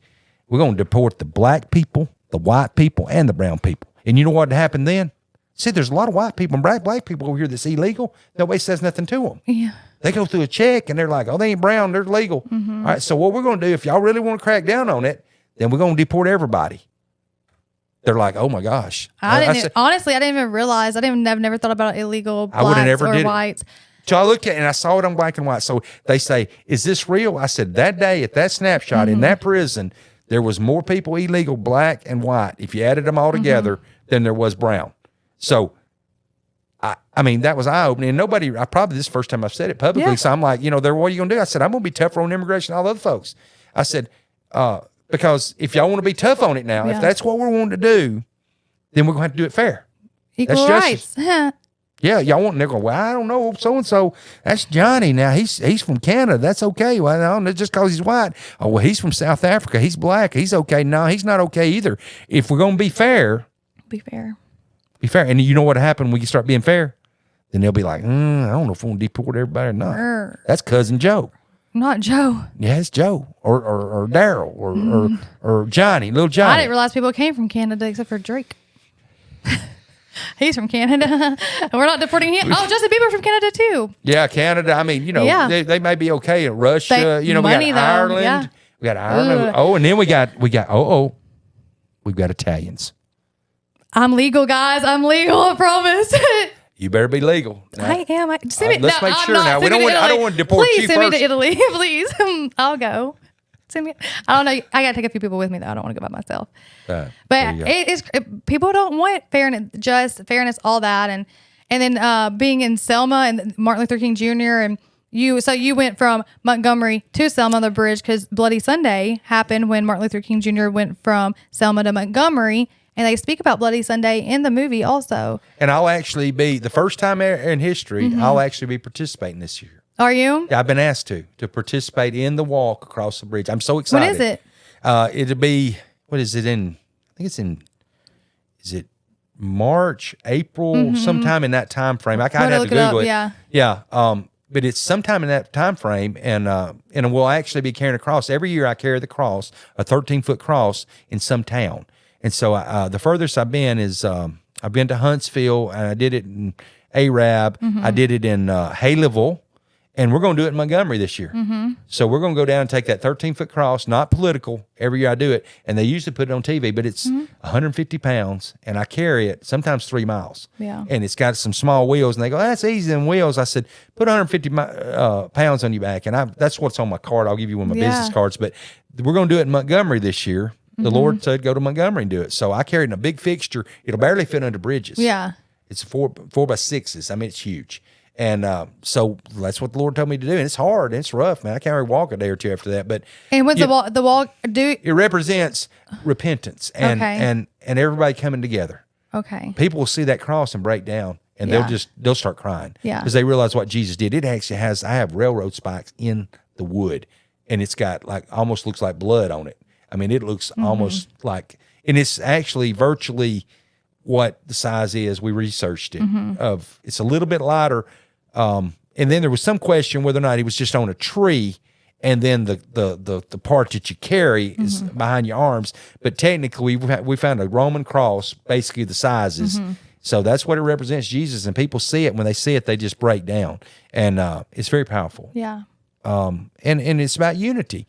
A: we're going to deport the black people, the white people, and the brown people. And you know what happened then? See, there's a lot of white people and black people over here that's illegal. Nobody says nothing to them. Yeah. They go through a check and they're like, oh, they ain't brown, they're legal. All right, so what we're going to do, if y'all really want to crack down on it, then we're going to deport everybody. They're like, oh my gosh.
B: Honestly, I didn't even realize. I've never thought about illegal blacks or whites.
A: So I looked at it and I saw it on black and white. So they say, is this real? I said, that day at that snapshot in that prison, there was more people illegal, black and white, if you added them all together, than there was brown. So, I mean, that was eye-opening. And probably this is the first time I've said it publicly. Yeah. So I'm like, what are you going to do? I said, I'm going to be tougher on immigration than all other folks. I said, because if y'all want to be tough on it now, if that's what we're wanting to do, then we're going to have to do it fair.
B: Equal rights.
A: Yeah, y'all want, and they're going, well, I don't know, so-and-so, that's Johnny now. He's from Canada. That's okay. Well, no, just because he's white. Oh, well, he's from South Africa. He's black. He's okay. No, he's not okay either. If we're going to be fair.
B: Be fair. And
A: you know what happened when you start being fair? Then they'll be like, I don't know if we're going to deport everybody or not. That's Cousin Joe.
B: Not Joe.
A: Yeah, it's Joe or Daryl or Johnny, little Johnny.
B: I didn't realize people came from Canada except for Drake. He's from Canada. We're not deporting him. Oh, Justin Bieber from Canada too.
A: Yeah, Canada. I mean, they may be okay in Russia. We got Ireland. Yeah. We got Ireland. Oh, and then we got we've got Italians.
B: I'm legal, guys. I'm legal. I promise.
A: You better be legal. Now,
B: I am. Let's make sure
A: now. I don't want to deport you first.
B: Please send me to Italy, please. I'll go. Send me. I don't know. I got to take a few people with me though. I don't want to go by myself. But people don't want fairness, just fairness, all that, and then being in Selma and Martin Luther King Jr. and you went from Montgomery to Selma on the bridge because Bloody Sunday happened when Martin Luther King Jr. went from Selma to Montgomery. And they speak about Bloody Sunday in the movie also. And
A: I'll actually be, the first time in history, I'll actually be participating this year.
B: Are you?
A: Yeah, I've been asked to participate in the walk across the bridge. I'm so excited.
B: When is it?
A: It'll be, what is it in, I think it's in, is it March, April, sometime in that time frame. I'd have to Google it.
B: Yeah.
A: Yeah. But it's sometime in that time frame, and we'll actually be carrying a cross. Every year I carry the cross, a 13-foot cross in some town. And so the furthest I've been is I've been to Huntsville, and I did it in Arab. I did it in Haleyville, and we're going to do it in Montgomery this year. So we're going to go down and take that 13-foot cross, not political. Every year I do it, and they usually put it on TV, but it's 150 pounds, and I carry it sometimes 3 miles.
B: Yeah.
A: And it's got some small wheels, and they go, that's easy than wheels. I said, put 150 pounds on your back, and that's what's on my card. I'll give you one of my business cards, but we're going to do it in Montgomery this year. The Lord said, go to Montgomery and do it. So I carried in a big fixture. It'll barely fit under bridges.
B: Yeah.
A: It's 4x6s. I mean, it's huge. And so that's what the Lord told me to do. And it's hard. And it's rough, man. I can't really walk a day or two after that. But
B: with the walk,
A: it represents repentance and and everybody coming together.
B: Okay.
A: People will see that cross and break down, and they'll start crying.
B: Yeah.
A: Because they realize what Jesus did. It actually has. I have railroad spikes in the wood, and it's got almost looks like blood on it. I mean, it looks almost like, and it's actually virtually what the size is. We researched it. It's a little bit lighter. And then there was some question whether or not he was just on a tree, and then the part that you carry is behind your arms. But technically, we found a Roman cross, basically the sizes. So that's what it represents, Jesus. And people see it. When they see it, they just break down. And it's very powerful.
B: Yeah.
A: And it's about unity.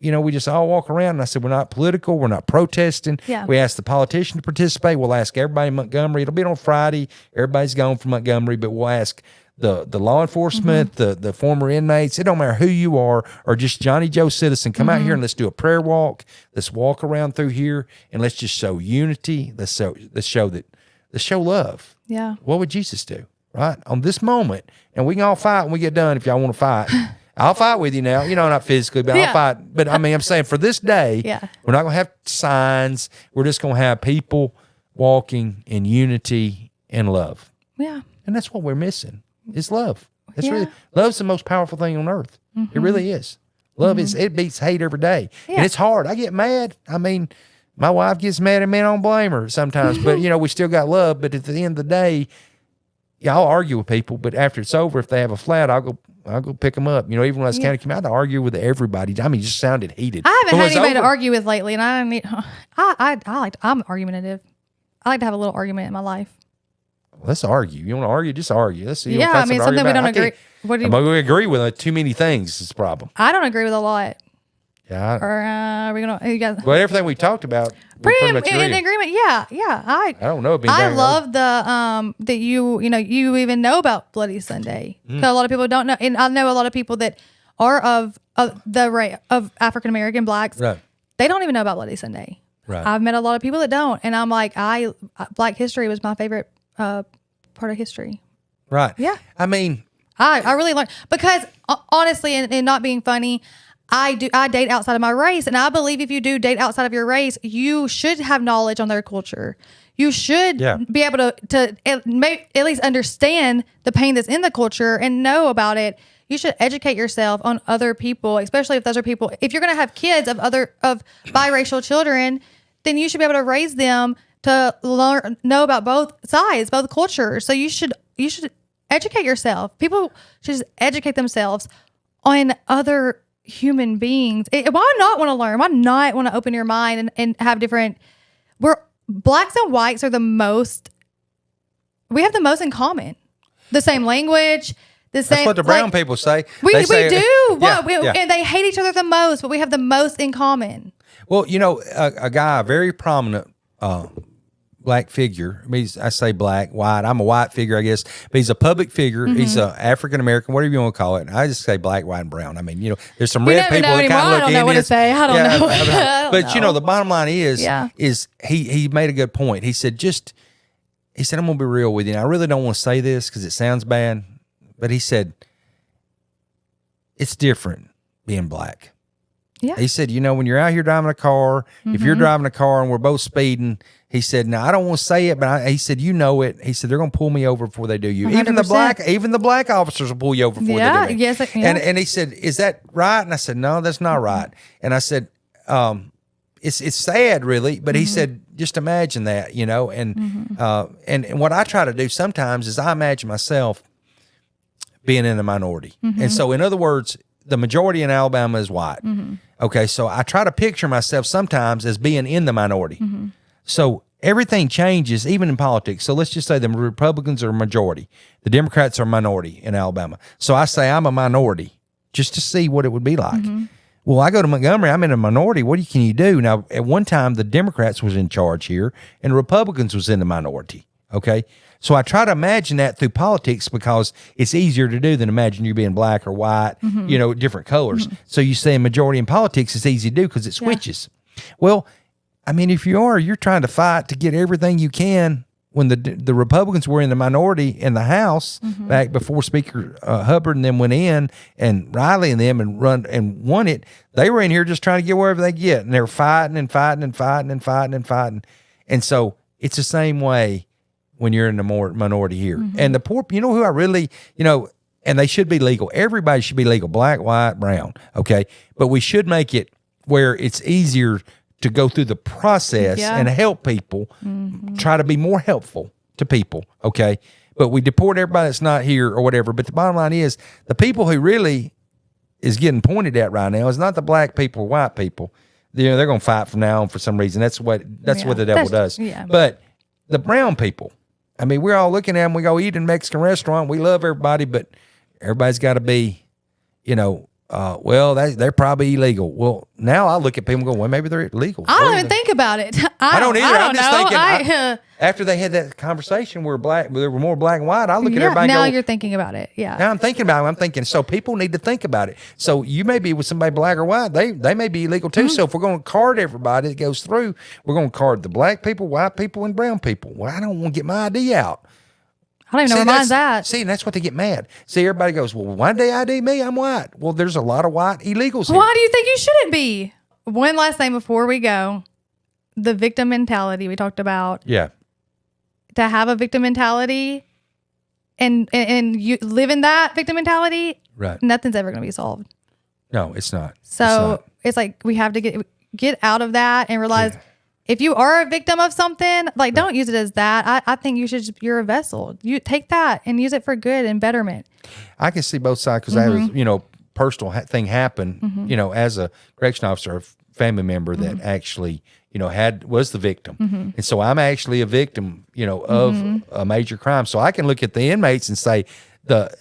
A: We just all walk around, and I said, we're not political. We're not protesting.
B: Yeah.
A: We ask the politician to participate. We'll ask everybody in Montgomery. It'll be on Friday. Everybody's gone from Montgomery, but we'll ask the law enforcement, the former inmates. It don't matter who you are, or just Johnny Joe citizen. Come out here and let's do a prayer walk. Let's walk around through here, and let's just show unity. Let's show love.
B: Yeah.
A: What would Jesus do, right? On this moment, and we can all fight when we get done if y'all want to fight. I'll fight with you now. Not physically, but I'll fight. But I mean, I'm saying for this day, we're not going to have signs. We're just going to have people walking in unity and love.
B: Yeah.
A: And that's what we're missing is love. Love's the most powerful thing on earth. It really is. Love it beats hate every day. Yeah. And it's hard. I get mad. I mean, my wife gets mad at me and I don't blame her sometimes, but we still got love. But at the end of the day, I'll argue with people, but after it's over, if they have a flat, I'll go pick them up. Even when I was county commander, I argue with everybody. I mean, it just sounded heated.
B: I haven't had anybody to argue with lately, and I'm argumentative. I like to have a little argument in my life.
A: Let's argue. You want to argue? Just argue. Let's see.
B: Yeah, I mean, something we don't agree.
A: I'm going to agree with too many things is the problem.
B: I don't agree with a lot.
A: Yeah.
B: Or are we gonna?
A: Well, everything we talked about,
B: pretty much in agreement. Yeah. I don't know. I love the that you even know about Bloody Sunday. A lot of people don't know, and I know a lot of people that are of the race of African American blacks.
A: Right.
B: They don't even know about Bloody Sunday.
A: Right.
B: I've met a lot of people that don't, and I'm like, Black history was my favorite part of history.
A: Right.
B: Yeah.
A: I mean,
B: I really learned because honestly, and not being funny. I date outside of my race, and I believe if you do date outside of your race, you should have knowledge on their culture. You should be able to at least understand the pain that's in the culture and know about it. You should educate yourself on other people, especially if those are people. If you're going to have kids of biracial children, then you should be able to raise them to know about both sides, both cultures. So you should educate yourself. People should just educate themselves on other human beings. Why not want to learn? Why not want to open your mind and have different? Blacks and whites are we have the most in common. The same language. That's
A: what the brown people say.
B: We do.
A: Yeah.
B: And they hate each other the most, but we have the most in common.
A: Well, a guy, a very prominent black figure. I mean, I say black, white. I'm a white figure, I guess. But he's a public figure. He's a African American, whatever you want to call it. I just say black, white, and brown. I mean, there's some red people that kind of look
B: I don't know what to say. I don't know.
A: But the bottom line is he made a good point. He said, I'm gonna be real with you. And I really don't want to say this because it sounds bad, but he said it's different being black.
B: Yeah.
A: He said, when you're out here driving a car, if you're driving a car and we're both speeding, he said, now I don't want to say it, but he said, it. He said, they're going to pull me over before they do you.
B: 100%.
A: Even the black officers will pull you over before they do you.
B: Yes.
A: And he said, is that right? And I said, no, that's not right. And I said, it's sad really, but he said, just imagine that, and what I try to do sometimes is I imagine myself being in a minority. And so in other words, the majority in Alabama is white. Okay, so I try to picture myself sometimes as being in the minority. So everything changes, even in politics. So let's just say the Republicans are a majority. The Democrats are a minority in Alabama. So I say I'm a minority just to see what it would be like. Well, I go to Montgomery, I'm in a minority. What can you do? Now, at one time, the Democrats was in charge here and the Republicans was in the minority. Okay, so I try to imagine that through politics because it's easier to do than imagine you being black or white, different colors. So you say majority in politics, it's easy to do because it switches. Well, I mean, if you're trying to fight to get everything you can when the Republicans were in the minority in the House back before Speaker Hubbard and them went in, and Riley and them and won it, they were in here just trying to get wherever they get, and they were fighting and fighting and fighting and fighting and fighting. And so it's the same way when you're in the minority here. And the poor, you know who I really, and they should be legal. Everybody should be legal, black, white, brown, okay? But we should make it where it's easier to go through the process and help people, try to be more helpful to people, okay? But we deport everybody that's not here or whatever. But the bottom line is, the people who really is getting pointed at right now is not the black people or white people. They're going to fight from now on for some reason. That's what the devil does. Yeah. But the brown people, I mean, we're all looking at them. We go eat in a Mexican restaurant. We love everybody, but everybody's got to be, well, they're probably illegal. Well, now I look at people and go, well, maybe they're illegal.
B: I don't even think about it.
A: I don't either. I'm just
B: know.
A: thinking, after they had that conversation where there were more black and white, I look at everybody
B: now
A: and go,
B: you're thinking about it. Yeah.
A: Now I'm thinking about it. I'm thinking, so people need to think about it. So you may be with somebody black or white. They may be illegal too. So if we're going to card everybody that goes through, we're going to card the black people, white people, and brown people. Well, I don't want to get my ID out.
B: I don't even know where mine's at.
A: See, and that's what they get mad. See, everybody goes, well, why did they ID me? I'm white. Well, there's a lot of white illegals here.
B: Why do you think you shouldn't be? One last thing before we go. The victim mentality we talked about.
A: Yeah.
B: To have a victim mentality and you live in that victim mentality,
A: right?
B: Nothing's ever going to be solved.
A: No, it's not.
B: So it's like we have to get out of that and realize if you are a victim of something, like don't use it as that. I think you're a vessel. You take that and use it for good and betterment.
A: I can see both sides because I have, personal thing happen, as a correction officer, a family member that actually, was the victim. And so I'm actually a victim, of a major crime. So I can look at the inmates and say,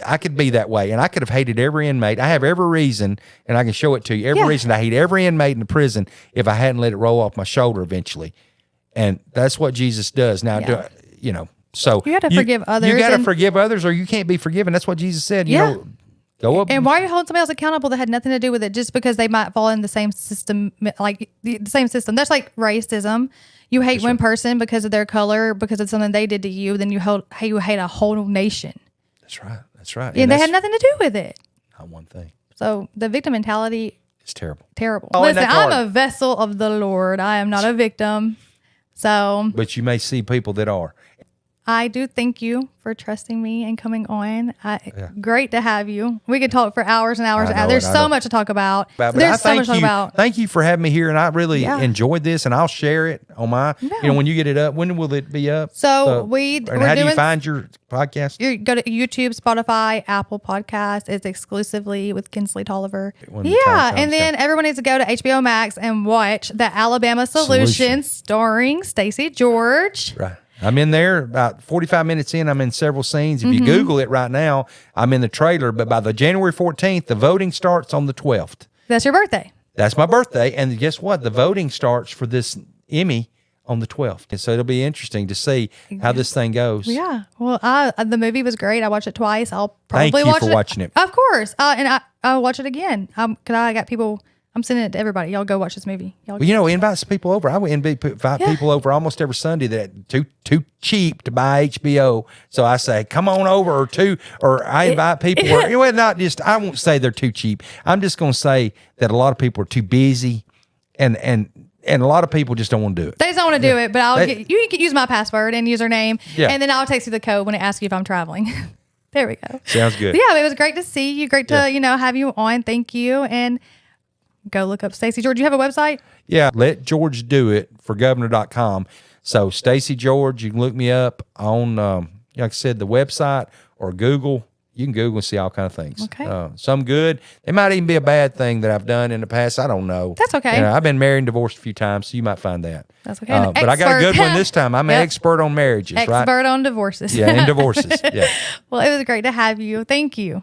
A: I could be that way, and I could have hated every inmate. I have every reason, and I can show it to you, every reason I hate every inmate in the prison if I hadn't let it roll off my shoulder eventually. And that's what Jesus does. Now, so
B: you got to forgive others.
A: You got to forgive others, or you can't be forgiven. That's what Jesus said. Go up.
B: And why are you holding somebody else accountable that had nothing to do with it just because they might fall in the same system, like the same system? That's like racism. You hate one person because of their color, because of something they did to you, then you hate a whole nation.
A: That's right.
B: And they had nothing to do with it.
A: Not one thing.
B: So the victim mentality is
A: terrible.
B: Listen, I'm a vessel of the Lord. I am not a victim. So,
A: but you may see people that are.
B: I do thank you for trusting me and coming on. Great to have you. We could talk for hours and hours. There's so much to talk about. There's so much to talk about.
A: Thank you for having me here, and I really enjoyed this, and I'll share it on my, when you get it up. When will it be up?
B: So
A: how do you find your podcast?
B: You go to YouTube, Spotify, Apple Podcasts. It's exclusively with Kensley Tolliver. And then everyone needs to go to HBO Max and watch The Alabama Solution starring Stacy George.
A: Right. I'm in there about 45 minutes in. I'm in several scenes. If you Google it right now, I'm in the trailer. But by the January 14th, the voting starts on the 12th.
B: That's your birthday.
A: That's my birthday. And guess what? The voting starts for this Emmy on the 12th. And so it'll be interesting to see how this thing goes.
B: Yeah. Well, the movie was great. I watched it twice. I'll probably
A: Thank you for watching it.
B: Of course. And I'll watch it again. Because I got people... I'm sending it to everybody. Y'all go watch this movie.
A: Invite some people over. I would invite people over almost every Sunday that too cheap to buy HBO. So I say, come on over, or I invite people. I won't say they're too cheap. I'm just going to say that a lot of people are too busy, and a lot of people just don't want to do it.
B: They just don't want to do it, but you can use my password and username, and then I'll text you the code when it asks you if I'm traveling. There we go.
A: Sounds good.
B: But it was great to see you. Great to have you on. Thank you. And go look up Stacy George. You have a website? Yeah, letgeorgedoit4governor.com. So Stacy George, you can look me up on, like I said, the website or Google. You can Google and see all kind of things. Okay. Some good. It might even be a bad thing that I've done in the past. I don't know. That's okay. I've been married and divorced a few times, so you might find that. That's okay. But I got a good one this time. I'm an expert on marriages, right? Expert on divorces. Yeah, and divorces. Yeah. Well, it was great to have you. Thank you.